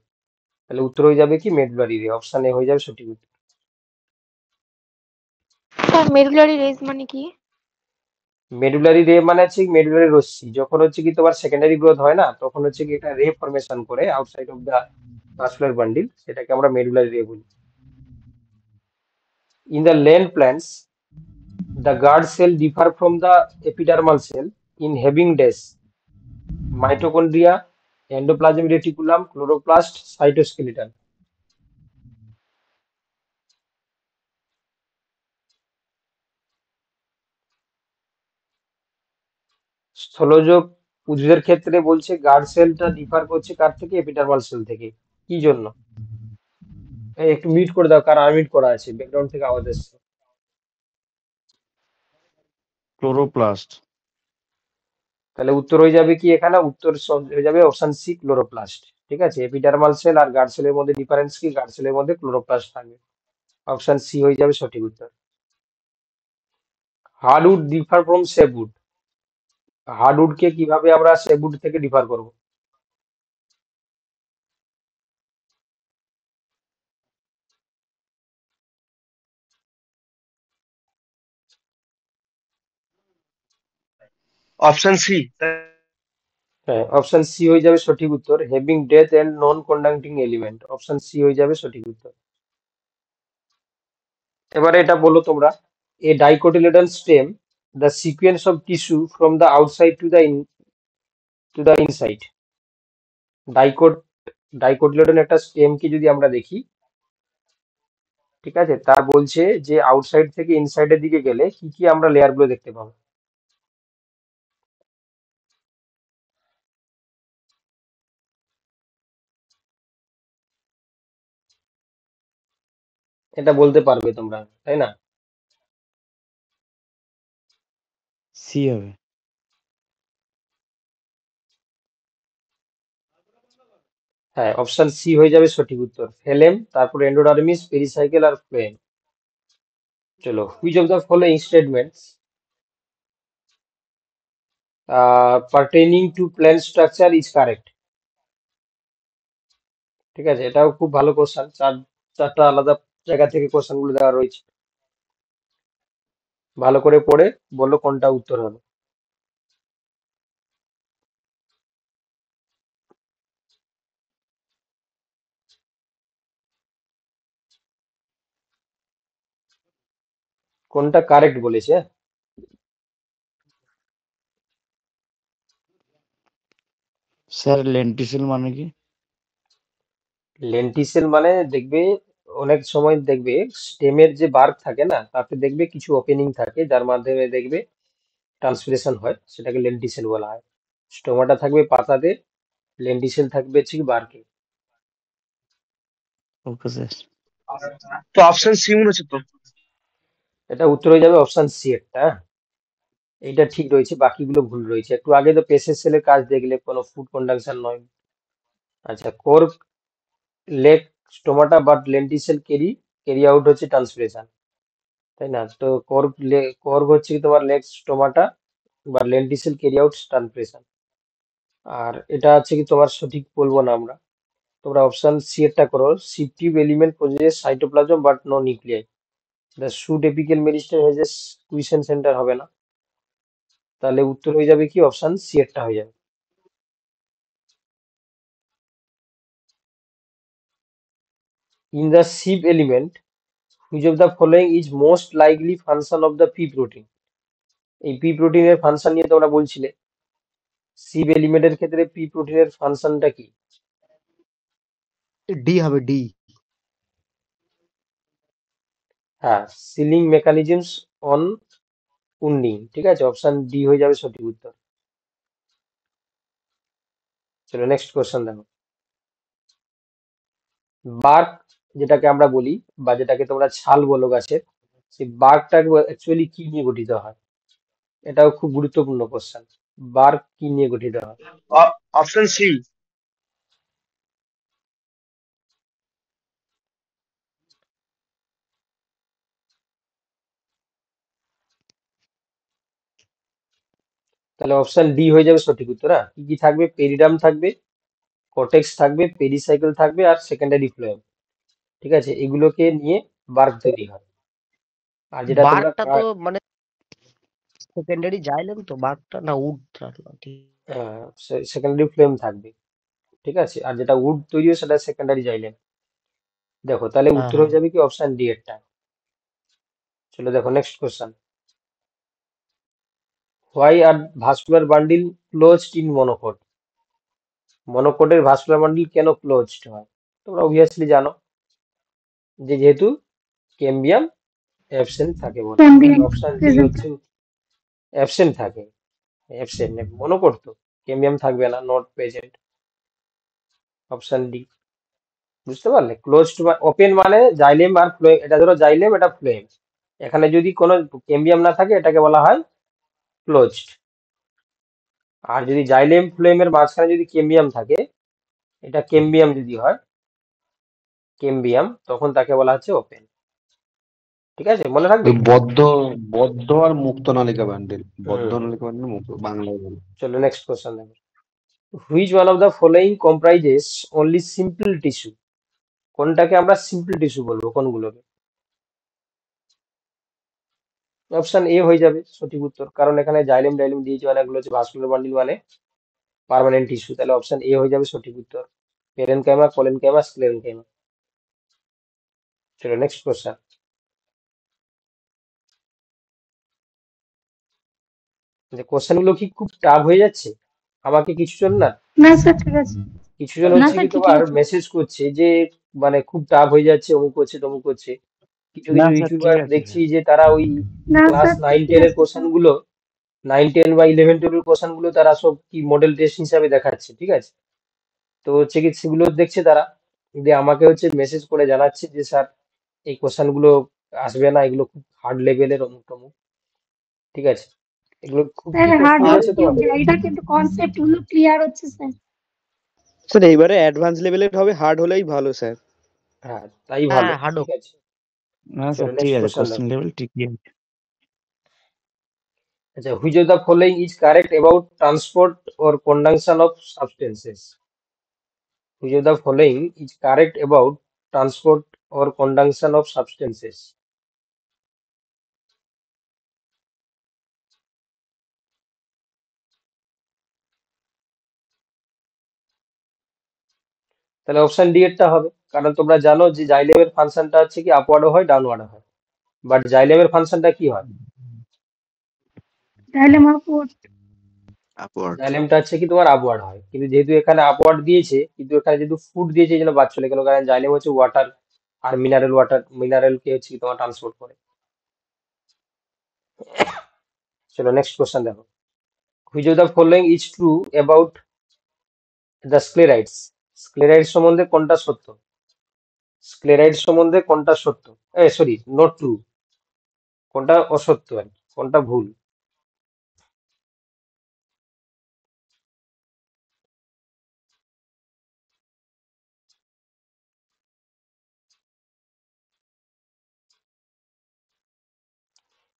তাহলে উত্তর হয়ে যাবে কি, মেডুলারি রে, অপশন এ হয়ে যাবে সঠিক উত্তর। স্যার মেডুলারি রেজ মানে কি? মেডুলারি রে মানে হচ্ছে মেডুলারি রশ্মি, যখন হচ্ছে কি তোমার সেকেন্ডারি গ্রোথ হয় না, তখন হচ্ছে কি এটা রে ফরমেশন করে outside of the vascular bundle, সেটাকে আমরা মেডুলারি রে বলি। In the land plants, the guard cell differ from the epidermal cell in having dash, mitochondria, endoplasmic reticulum, chloroplast, cytoskeleton. স্থলজ উদ্ভিদের ক্ষেত্রে বলছে গার্ড সেলটা ডিফার করছে কার থেকে, এপিডার্মাল সেল থেকে। কি জন্য? এই একটু মিউট করে দাও, কার আনমিউট করা আছে, ব্যাকগ্রাউন্ড থেকে আওয়াজ আসছে। ক্লোরোপ্লাস্ট। তাহলে উত্তর হয়ে যাবে কি, এখানে উত্তর হয়ে যাবে অপশন সি, ক্লোরোপ্লাস্ট। ঠিক আছে, এপিডার্মাল সেল আর গার্ড সেলের মধ্যে ডিফারেন্স কি, গার্ড সেলের মধ্যে ক্লোরোপ্লাস্ট থাকবে। অপশন সি হয়ে যাবে সঠিক উত্তর। Heartwood differ from sapwood, heartwood কে কিভাবে আমরা সেভউড থেকে ডিফার করব? Option C. হ্যাঁ, অপশন সি হয়ে যাবে সঠিক উত্তর, having dead and non conducting element, option C হয়ে যাবে সঠিক উত্তর। এবারে এটা বলো তোমরা, a dicotyledon stem the sequence of tissue from the outside to the inside. Dicotyledon একটা স্টেম কে যদি আমরা দেখি, ঠিক আছে, তা বলছে যে আউটসাইড থেকে ইনসাইডের দিকে গেলে কি কি আমরা লেয়ার গুলো দেখতে পাবো? এটা বলতে পারবে তোমরা, তাই না? সি হবে। হ্যাঁ, অপশন সি হয়ে যাবে সঠিক উত্তর, ফেলেম, তারপর এন্ডোডার্মিস, পেরিসাইকেল আর ফ্লোয়েম। চলো, which of the following statements pertaining to plant structure is correct. ঠিক আছে, এটাও খুব ভালো কোশ্চেন, চারটা আলাদা জায়গা থেকে কোশ্চেন গুলো দেওয়া রয়েছে, ভালো করে পড়ে বলো কোনটা উত্তর হবে। কোনটা কারেক্ট বলেছে। স্যার লেন্টিসেল মানে কি? লেন্টিসেল মানে দেখবে অনেক সময় দেখবে স্টেমের যে বার্ক থাকে না, তাতে দেখবে কিছু ওপেনিং থাকে যার মাধ্যমে দেখবে ট্রান্সপিরেশন হয়, সেটাকে লেন্টিসেল বলা হয়। স্টোমাটা থাকবে পাতাতে, লেন্টিসেল থাকবে হচ্ছে কি বার্কে। Okay sir. তো অপশন সি মনে হচ্ছে তো। এটা উত্তর হয়ে যাবে অপশন সি একটা। এইটা ঠিক রয়েছে, বাকিগুলো ভুল রয়েছে। একটু আগে তো পেসের সেলের কাজ দেখলে কোনো ফুড কন্ডাকশন নয়। আচ্ছা, cork, leaf, stomata but lenticel carry out হচ্ছে ট্রান্সপিরেশন, তাই না? তো কর্গ হচ্ছে কি তোমার লেগ, স্টোমাটা বা লেন্টিসেল ক্যারি আউট ট্রান্সপিরেশন। আর এটা হচ্ছে কি তোমার সঠিক বলবো না আমরা, তোমরা অপশন সি এরটা করো, সিপটিভ element possess cytoplasm but no nuclei. এটা should apical meristem has quiescent centre হবে না, তাহলে উত্তর হয়ে যাবে কি অপশন সি এরটা হয়ে যাবে। In the sheep element which of the following is most likely function of the P protein. এই পি প্রোটিনের ফাংশন নিয়ে তোমরা বলছিলে, সিপ এলিমেন্টের ক্ষেত্রে পি প্রোটিনের ফাংশনটা কি? ডি হবে, ডি। হ্যাঁ, সিলিং মেকানিজমস অন উন্ডিং। ঠিক আছে, অপশন ডি হয়ে যাবে সঠিক উত্তর। চলো নেক্সট কোশ্চেন দেখো। বার্ক যেটাকে আমরা বলি বা যেটাকে তোমরা ছাল বলো গাছের, সেই বার্কটা অ্যাকচুয়ালি কি নিয়ে গঠিত হয়? এটাও খুব গুরুত্বপূর্ণ কোশ্চেন। বার্ক কি নিয়ে গঠিত হয়? Option C. তাহলে অপশন ডি হয়ে যাবে সঠিক উত্তর। হ্যাঁ, কি কি থাকবে? পেরিডাম থাকবে, কটেক্স থাকবে, পেরিসাইকেল থাকবে আর সেকেন্ডারি ফ্লোয়েম। ঠিক আছে, এগুলোকে নিয়ে বার্ক তৈরি হয়। আর যেটা তোমরা বার্কটা তো মানে সেকেন্ডারি জাইলেম, তো বার্কটা না উড থাকলো ঠিক। সেকেন্ডারি ফ্লোয়েম থাকবে। ঠিক আছে, আর যেটা উড তৈরি হয় সেটা সেকেন্ডারি জাইলেম। দেখো, তাহলে হ্যাঁ উত্তর হ্যাঁ। হয়ে যাবে কি অপশন ডি এরটা। চলো দেখো next question. Why are vascular bundle closed in monocot. মনোকোটের ভাস্কুলার বান্ডিল কেন ক্লোজড হয়? তোমরা অবভিয়াসলি জানো, যে যেহেতু ক্যাম্বিয়াম অ্যাবসেন্ট থাকে বলে। অপশন ডি হচ্ছে অ্যাবসেন্ট থাকে, অ্যাবসেন্ট মনোকোট তো ক্যাম্বিয়াম থাকবে না, নট প্রেজেন্ট। Option D. বুঝতে পারলে? ক্লোজড ওপেন মানে জাইলেম আর ফ্লোয়েম, এটা ধরো জাইলেম, এটা ফ্লোয়েম, এখানে যদি কোনো ক্যাম্বিয়াম না থাকে এটাকে বলা হয় ক্লোজড। আর যদি জাইলেম ফ্লোয়েমের মাঝখানে যদি ক্যাম্বিয়াম থাকে, এটা ক্যাম্বিয়াম যদি হয়, ক্যাম্বিয়াম, তখন তাকে বলা হচ্ছে ওপেন। ঠিক আছে, মনে রাখবে। ওই বদ্ধ বদ্ধ আর মুক্ত নালিকা বান্ডিল, বদ্ধ হুম, নালিকা বান্ডিল মুক্ত বাংলায় বলে। চলো নেক্সট কোশ্চেন দেখো। Which one of the following comprises only simple tissue. কোনটাকে আমরা সিম্পল টিস্যু বলবো, কোনগুলোকে? অপশন এ হয়ে যাবে সঠিক উত্তর, কারণ এখানে জাইলেম ডাইলেম দিয়েছে, অনেকগুলো হচ্ছে ভাস্কুলার বান্ডিল মানে পার্মানেন্ট টিস্যু, তাহলে অপশন এ হয়ে যাবে সঠিক উত্তর, পেরেনকাইমা, কোলেনকাইমা, স্ক্লেরেনকাইমা। চলো নেক্সট কোশ্চেন। যে কোশ্চেন গুলো কি খুব টাফ হয়ে যাচ্ছে? আমাকে কিছুজন না না স্যার ঠিক আছে। কিছুজন না হচ্ছে স্যার কি ঠিকই তোমার আছে। মেসেজ করছে যে মানে খুব টাফ হয়ে যাচ্ছে, অমুক করছে তমুক করছে। কিছু না কিছু স্যার ঠিক ইউটিউবার আছে দেখছি যে তারা ওই না ক্লাস স্যার 9 ঠিকই 10 এর আছে কোশ্চেন স্যার। গুলো, 9 10 বা 11 12 এর কোশ্চেন গুলো তারা সব কি মডেল টেস্ট হিসাবে দেখাচ্ছে। ঠিক আছে, তো হচ্ছে কি সেগুলো দেখছে তারা, যে আমাকে হচ্ছে মেসেজ করে জানাচ্ছে যে স্যার এই কোশ্চেন গুলো আসবে না, এগুলো খুব হার্ড লেভেলের, অমুক তমুক। ঠিক আছে, এগুলো খুব কি স্যার প্রশ্ন হার্ড হলে করেছে কি তোমাদের? হবে, এটা কিন্তু কনসেপ্ট গুলো ক্লিয়ার হচ্ছে স্যার। স্যার এইবারে অ্যাডভান্স লেভেলের হবে, হার্ড হলেই ভালো স্যার। হ্যাঁ তাই ভালো, হ্যাঁ হার্ডও। ঠিক আছে। না চলো স্যার ঠিক নেক্সট আছে, কোশ্চেন কোশ্চেন দেখো। লেভেল ঠিকই আছে। আচ্ছা, which of the following is correct about transport or conduction of substances? Which of the following is correct about transport or conduction of substances? তাহলে অপশন ডি এরটা হবে, কারণ তোমরা জানো যে জাইলেমের ফাংশনটা হচ্ছে কি আপওয়ার্ডও হয় ডাউনওয়ার্ডও হয়, বাট জাইলেমের ফাংশনটা কি হয়? Xylem upward. আপওয়ার্ড। জাইলেমটা হচ্ছে কি তোমার আপওয়ার্ড হয়, কিন্তু যেহেতু এখানে আপওয়ার্ড দিয়েছে, কিন্তু এখানে যেহেতু ফুড দিয়েছে এই জন্য বাদ চলে গেল, কারণ জাইলেম হচ্ছে ওয়াটার, আর মিনারেলকে হচ্ছে কি তোমার ট্রান্সপোর্ট করে। চলো নেক্সট কোশ্চেন দেখো। Which of the following is true about the sclereids? Sclereid সম্বন্ধে কোনটা সত্য? স্ক্লেরাইড সম্বন্ধে কোনটা সত্য? সরি, নট ট্রু, কোনটা অসত্য আর কি, কোনটা ভুল?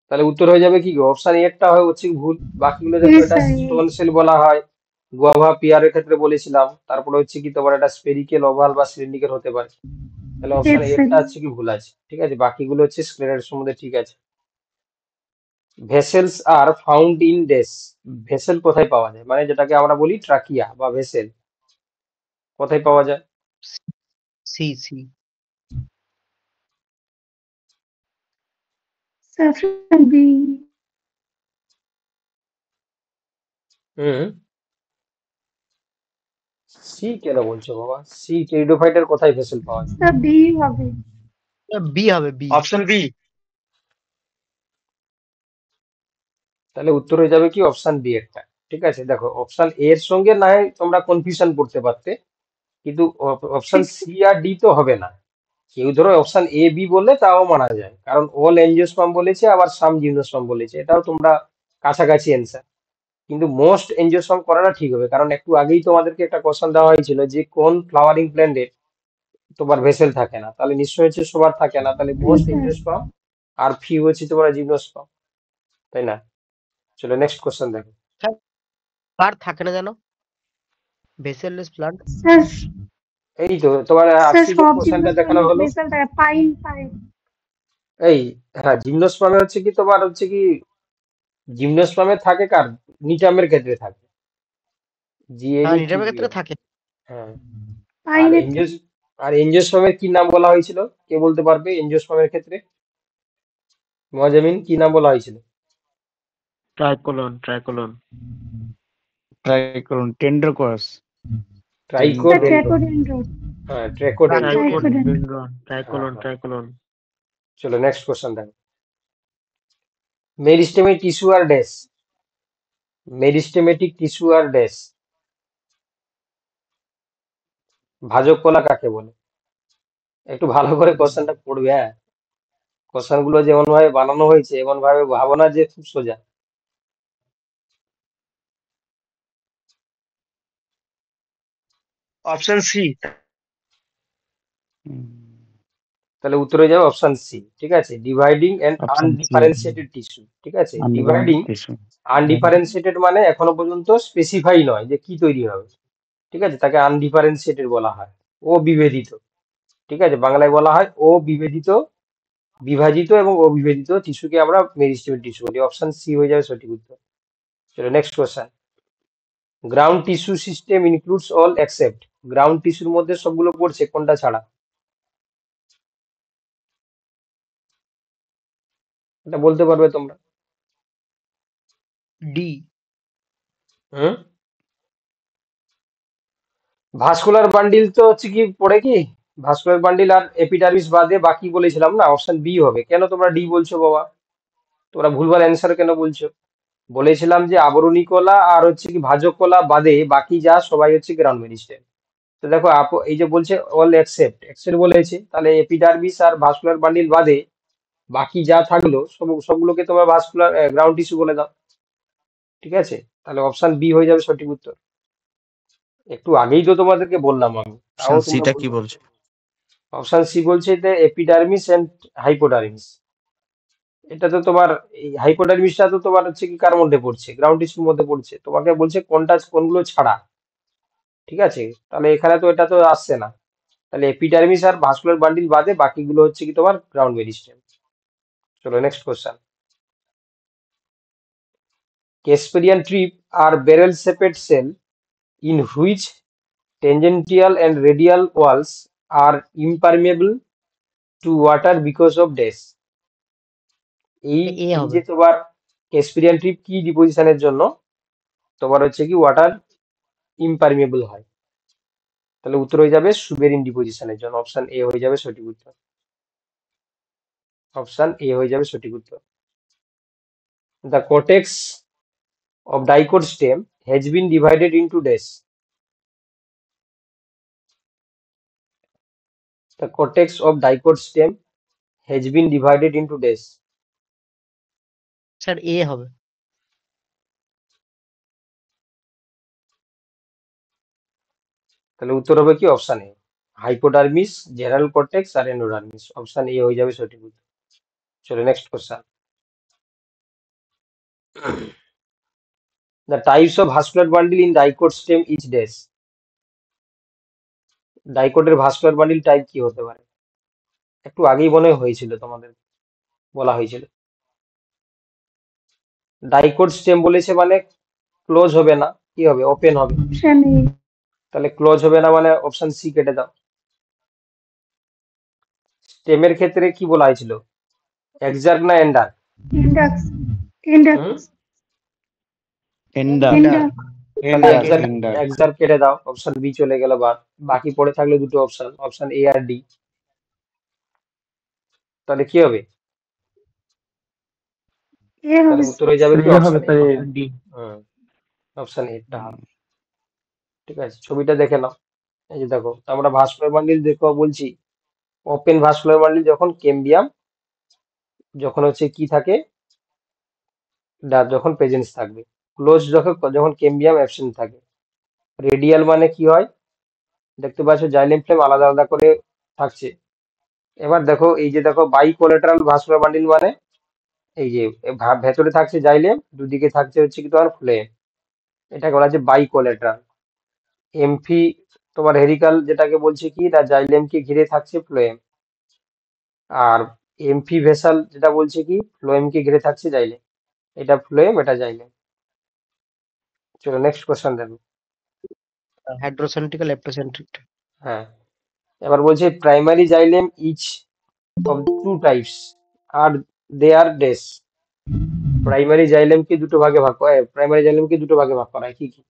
তাহলে উত্তর হয়ে যাবে কি, অপশন এরটা হচ্ছে কি ভুল, বাকিগুলো দেখো Yes, এটা sir. সহনশীল বলা হয়, গুয়াভা পিয়ারের ক্ষেত্রে বলেছিলাম, তারপরে হচ্ছে কি তোমার এটা স্পেরিকেল ওভাল বা সিলিন্ড্রিকেল হতে পারে। তাহলে অপশন Yes, sir. এরটা হচ্ছে কি ভুল আছে, ঠিক আছে, বাকিগুলো হচ্ছে স্ক্লেরাইড সম্বন্ধে ঠিক আছে। Vessels are found in these. Vessel কোথায় পাওয়া যায়, মানে যেটাকে আমরা বলি ট্রাকিয়া বা ভেসেল, কোথায় পাওয়া যায়? C C. Sir, option B. হুম, সি কেন বলছো বাবা? সি টেরিডোফাইটের কোথায় ভেসেল পাওয়া যায়? Sir, B হবে। বি হবে বি। Option B. তাহলে উত্তর হয়ে যাবে কি অপশন বি একটা, ঠিক আছে। দেখো অপশন এ এর সঙ্গে না হয় তোমরা কনফিউশন করতে পারতে, কিন্তু অপশন সি আর ডি তো হবে না। কেউ ধরো অপশন এ বি বললে তাও মানা যায়, কারণ অল এনজিওস্পার্ম বলেছে আবার সাম জিমনোস্পার্ম বলেছে, এটাও তোমরা কাছাকাছি অ্যান্সার, কিন্তু মোস্ট এনজিওস্পার্ম করাটা ঠিক হবে, কারণ একটু আগেই তোমাদেরকে একটা কোশ্চেন দেওয়া হয়েছিল যে কোন ফ্লাওয়ারিং প্ল্যান্টে তোমার ভেসেল থাকে না, তাহলে নিশ্চয়ই হচ্ছে সবার থাকে না, তাহলে Yes, মোস্ট sir. এনজিওস্পার্ম আর ফিউ হচ্ছে তোমার জিমনোস্পার্ম, তাই না? চলো নেক্সট কোশ্চেন দেখো। কার থাকে না জানো ভেসেললেস প্লান্ট? Sir, এই তো তোমার sir, আজকে যে সব কোশ্চেনটা জিমনোস্পার্ম দেখানো হলো, ভেসেল থাকে, পাইন পাইন। এই হ্যাঁ জিমনোস্পার্মে হচ্ছে কি তোমার হচ্ছে কি জিমনোস্পার্মে থাকে কার, নিটামের ক্ষেত্রে থাকে, হ্যাঁ জিএনই নিটামের ক্ষেত্রে টিবিএম। থাকে। হ্যাঁ, আর পাইনের এনজিওস থাকে। আর এনজিওস্পার্মের কি নাম বলা হয়েছিল, কে বলতে পারবে? এনজিওস্পার্মের ক্ষেত্রে মজামিন কি নাম বলা হয়েছিল? ট্রাইকোলন ট্রাইকোলন। ট্রাই করুন, টেন্ডার কোর্স। Sir, ট্রাইকোডেন্ড্রন। ট্রাইকোডেন্ড্রন। হ্যাঁ ট্রাইকোডেন্ড্রন। ট্রাইকোডেন্ড্রন হ্যাঁ ট্রাইকোলন হ্যাঁ। ট্রাইকোলন। চলো নেক্সট কোশ্চেন দেখো। মেরিস্টেমেটিক টিস্যু আর ড্যাশ। মেরিস্টেমেটিক টিস্যু আর ড্যাশ, ভাজক কলা কাকে বলে? একটু ভালো করে কোশ্চেনটা পড়বে, হ্যাঁ, কোশ্চেন গুলো যেমন ভাবে বানানো হয়েছে এমন ভাবে ভাবো না যে খুব সোজা। Option C. তাহলে উত্তর হয়ে যাবে অপশন সি, ঠিক আছে, dividing and option C, undifferentiated tissue, ঠিক আছে। Dividing undivided tissue. আনডিফারেন্সিয়েটেড মানে এখনো পর্যন্ত স্পেসিফাই নয় যে কি তৈরি হবে, ঠিক আছে, তাকে আনডিফারেন্সিয়েটেড বলা হয়, ও বিভেদিত, ঠিক আছে, বাংলায় বলা হয় ও বিভেদিত, বিভাজিত এবং অবিভেদিত টিস্যুকে আমরা মেরিস্টেমেটিক টিস্যু বলি। অপশন সি হয়ে যাবে সঠিক উত্তর। চলো next question. Ground tissue system includes all except. Ground টিস্যুর মধ্যে সবগুলো পড়ছে কোনটা ছাড়া? এটা বলতে পারবে তোমরা? ডি। হুম, ভাস্কুলার বান্ডিল তো হচ্ছে কি পড়ে কি, ভাস্কুলার বান্ডিল আর এপিডার্মিস বাদে বাকি বলেছিলাম না, অপশন বি হবে। কেন তোমরা ডি বলছো বাবা? তোমরা ভুলভাল অ্যান্সার কেন বলছো? বলেছিলাম যে আবরণী কলা আর হচ্ছে কি ভাজক কলা বাদে বাকি যা সবাই হচ্ছে গ্রাউন্ড মেরিস্টেম। তো দেখো এই যে বলছে অল এক্সেপ্ট, এক্সেপ্ট বলেছে, তাহলে এপিডার্মিস আর ভাস্কুলার বান্ডিল বাদে বাকি যা থাকলো সবগুলোকে তোমরা ভাস্কুলার গ্রাউন্ড টিস্যু বলে দাও, ঠিক আছে, তাহলে অপশন বি হয়ে যাবে সঠিক উত্তর। একটু আগেই তো তোমাদেরকে বললাম আমি, তাও অপশন তোমরা সিটা কি বলছো। বলছে? অপশন সি বলছে যে এপিডার্মিস এন্ড হাইপোডার্মিস। এটা তো তোমার এই হাইপোডার্মিসটা তো তোমার হচ্ছে কি কার মধ্যে পড়ছে, গ্রাউন্ড টিস্যুর মধ্যে পড়ছে। তোমাকে বলছে কোনটা কোনগুলো ছাড়া, ঠিক আছে? তাহলে এখানে তো এটা তো আসছে না। তাহলে এপিডার্মিস আর ভাস্কুলার বান্ডিল বাদে বাকিগুলো হচ্ছে কি তোমার গ্রাউন্ড মেরিস্টেম। চলো next question. Casparian trip are barrel-shaped cell in which tangential and radial walls are impermeable to water because of dash. এই এ এই হবে। যে তোমার ক্যাসপিরিয়ান ট্রিপ কি ডিপোজিশনের জন্য তোমার হচ্ছে কি ওয়াটার ইমপারমিয়েবল হয়। তাহলে উত্তর হয়ে যাবে সুবেরিন ডিপোজিশনের জন্য। অপশন এ হয়ে যাবে সঠিক উত্তর। অপশন এ হয়ে যাবে সঠিক উত্তর। The cortex of dicot stem has been divided into dash. The cortex of dicot stem has been divided into dash. Sir A হবে। তাহলে উত্তর হবে কি option A, hypodermis, general cortex আর এন্ডোডার্মিস। অপশন এ হয়ে যাবে সঠিক উত্তর। চলো next question. The types of vascular bundle in dicot stem is dash. ডাইকোটের ভাস্কুলার বান্ডিল টাইপ কি হতে পারে? একটু আগেই মনে হয় হয়েছিল, তোমাদের বলা হয়েছিল। ডাইকোট স্টেম বলেছে মানে ক্লোজ হবে না, কি হবে? ওপেন হবে। Option A. তাহলে ক্লোজ হবে না মানে অপশন সি কেটে দাও। স্টেমের ক্ষেত্রে কি বলা হয়েছিল, এক্সার্ক না এন্ডার? ইন্ডাক্স। ইন্ডাক্স। এন্ডার ইন্ডাক্স। তাহলে এন্ডার এন্ডার এক্সার্ক কেটে দাও, অপশন বি চলে গেল বাদ। বাকি পড়ে থাকলো দুটো অপশন, অপশন এ আর ডি। তাহলে কি হবে? এ তাহলে হবে। উত্তর হয়ে যাবে কি এ হবে option A. Sir D. Option এটা হবে। ঠিক আছে, ছবিটা দেখে নাও। এই যে দেখো, আমরা ভাস্কুলার বান্ডিল দেখো বলছি, ওপেন ভাস্কুলার বান্ডিল যখন কেম্বিয়াম যখন হচ্ছে কি থাকে, যখন প্রেজেন্স থাকবে। ক্লোজ যখন যখন কেম্বিয়াম অ্যাবসেন্ট থাকে। রেডিয়াল মানে কি হয়, দেখতে পাচ্ছ জাইলেম ফ্লেম আলাদা আলাদা করে থাকছে। এবার দেখো এই যে দেখো বাই কোলেটারাল ভাস্কুলার বান্ডিল মানে এই যে ভেতরে থাকছে জাইলেম, দুদিকে থাকছে হচ্ছে কি তোমার ফ্লেম, এটাকে বলা হচ্ছে বাই কোলেটারাল। এমফি তোমার হেরিকাল যেটাকে বলছে কি, না জাইলেমকে ঘিরে থাকছে ফ্লোয়েম। আর এমফি ভেসাল যেটা বলছে কি, ফ্লোয়েমকে ঘিরে থাকছে জাইলেম। এটা ফ্লোয়েম, এটা জাইলেম। চলো নেক্সট কোশ্চেন দেখো। হাইড্রোসেন্ট্রিক লেপ্টোসেন্ট্রিক। হ্যাঁ, এবার বলছে primary xylem each of two types they are আর ডেস। প্রাইমারি জাইলেমকে দুটো ভাগে ভাগ করা, প্রাইমারি জাইলেমকে দুটো ভাগে ভাগ করা হয়, কি কি?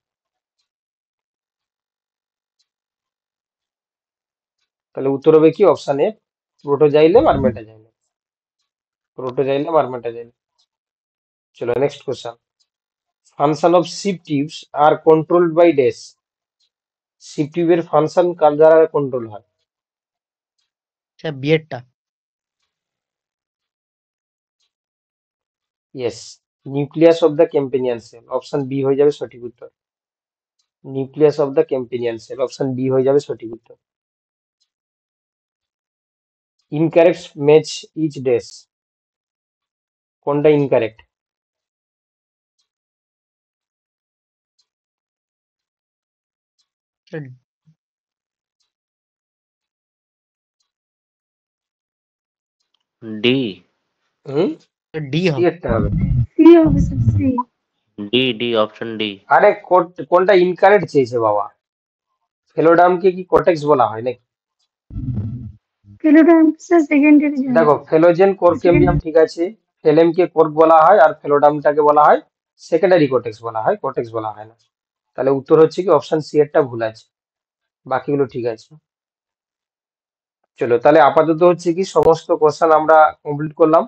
তাহলে উত্তর হবে কি অপশন এ, প্রোটোজাইলেম আর মেটাজাইলেম। প্রোটোজাইলেম আর মেটাজাইলেম। চলো next question. Function of sieve tubes are controlled by dash. Sieve টিউবের ফাংশন কার দ্বারা কন্ট্রোল হয়? স্যার বিয়েরটা। Yes, nucleus of the companion cell. Option B হয়ে যাবে সঠিক উত্তর। Nucleus of the companion cell, option B হয়ে যাবে সঠিক উত্তর। Incorrect match each dash. কোনটা incorrect? Sir D. D C হবে। একটা হবে। সি হবে sir, C. D option D. আরে কোনটা ইনকারেক্ট চেয়েছে বাবা? ফেলোডামকে কি কর্টেক্স বলা হয় নাকি? ফেলোডাম স্যার সেকেন্ডারি জয়েন্ট। দেখো, ফেলোজেন কোর ক্যাম্বিয়াম ঠিক আছে, ফেলেমকে কোর্ক বলা হয়, আর ফেলোডামটাকে বলা হয় সেকেন্ডারি কর্টেক্স বলা হয়, কর্টেক্স বলা হয় না। তাহলে উত্তর হচ্ছে কি অপশন সি এরটা ভুল আছে, বাকিগুলো ঠিক আছে। চলো তাহলে আপাতত হচ্ছে কি সমস্ত কোশ্চেন আমরা কমপ্লিট করলাম,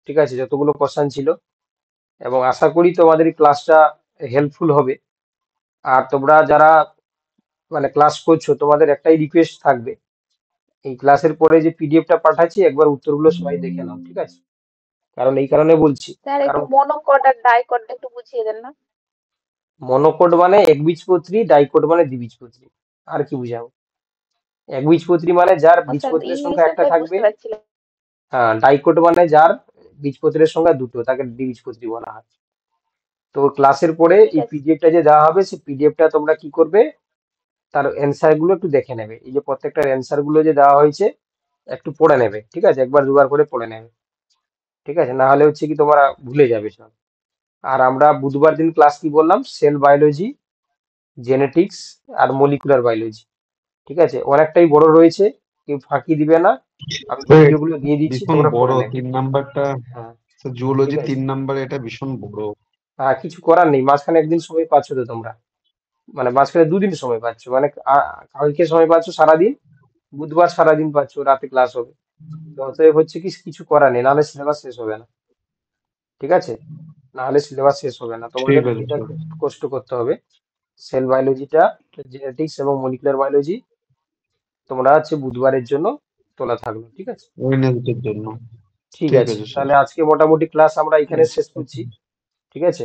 ঠিক আছে, যতগুলো কোশ্চেন ছিল। এবং আশা করি তোমাদের এই ক্লাসটা হেল্পফুল হবে। আর তোমরা যারা মানে ক্লাস করছো, তোমাদের একটাই রিকোয়েস্ট থাকবে, এই ক্লাসের পরে যে পিডিএফটা পাঠাচ্ছি একবার উত্তরগুলো সবাই দেখে নাও, ঠিক আছে? কারণ এই কারণে বলছি, স্যার একটু কারণ মনোকট আর ডাইকটটা একটু বুঝিয়ে দেন না? মনোকোট মানে একবীজপত্রী, ডাইকোট মানে দ্বিবীজপত্রী। আর কি বুঝাবো? একবীজপত্রী মানে যার ও স্যার বীজপত্রের সংখ্যা ইংলিশে একটা তাই থাকবে। বুঝতে পারছিলাম। হ্যাঁ, ডাইকোট মানে যার বীজপত্রের সংখ্যা দুটো, তাকে দ্বিবীজপত্রী বলা হয়। তো ক্লাসের পরে ঠিক এই আছে। পিডিএফটা যে দেওয়া হবে, সেই পিডিএফটা তোমরা কি করবে, তার অ্যান্সার গুলো একটু দেখে নেবে। এই যে প্রত্যেকটার অ্যান্সার গুলো যে দেওয়া হয়েছে একটু পড়ে নেবে, ঠিক আছে? একবার দুবার করে পড়ে নেবে, ঠিক আছে? না হলে হচ্ছে কি তোমরা ভুলে যাবে সব। আর আমরা বুধবার দিন ক্লাস কি বললাম, সেল বায়োলজি, জেনেটিক্স আর মলিকুলার বায়োলজি, ঠিক আছে? অনেকটাই বড় রয়েছে, কেউ ফাঁকি দিবে না, আমি ভিডিওগুলো দিয়ে দিচ্ছি, ভীষণ তোমরা বড় পড়ে নেবে। 3 নাম্বারটা, হ্যাঁ, জুওলজি ঠিক আছে। 3 নাম্বার, এটা ভীষণ বড়। কিছু করার নেই, মাঝখানে একদিন সময় পাচ্ছ তো তোমরা, মানে মাঝখানে দুদিন সময় পাচ্ছ, মানে কালকে সময় পাচ্ছ সারাদিন, বুধবার সারাদিন পাচ্ছ, রাতে ক্লাস হবে। তো অতএব হচ্ছে কি কিছু করার নেই, নাহলে সিলেবাস শেষ হবে না, ঠিক আছে? নাহলে সিলেবাস শেষ হবে না, ঠিক তোমাদের আছে এটা স্যার, একটু কষ্ট করতে হবে। সেল বায়োলজিটা, জেনেটিক্স এবং মলিকুলার বায়োলজি তোমরা হচ্ছে বুধবারের জন্য তোলা থাকলো, ঠিক আছে? ওয়েডনেসডের জন্য। ঠিক ঠিক আছে, আছে স্যার। তাহলে আজকে মোটামুটি ক্লাস আমরা এখানে শেষ করছি, ঠিক আছে?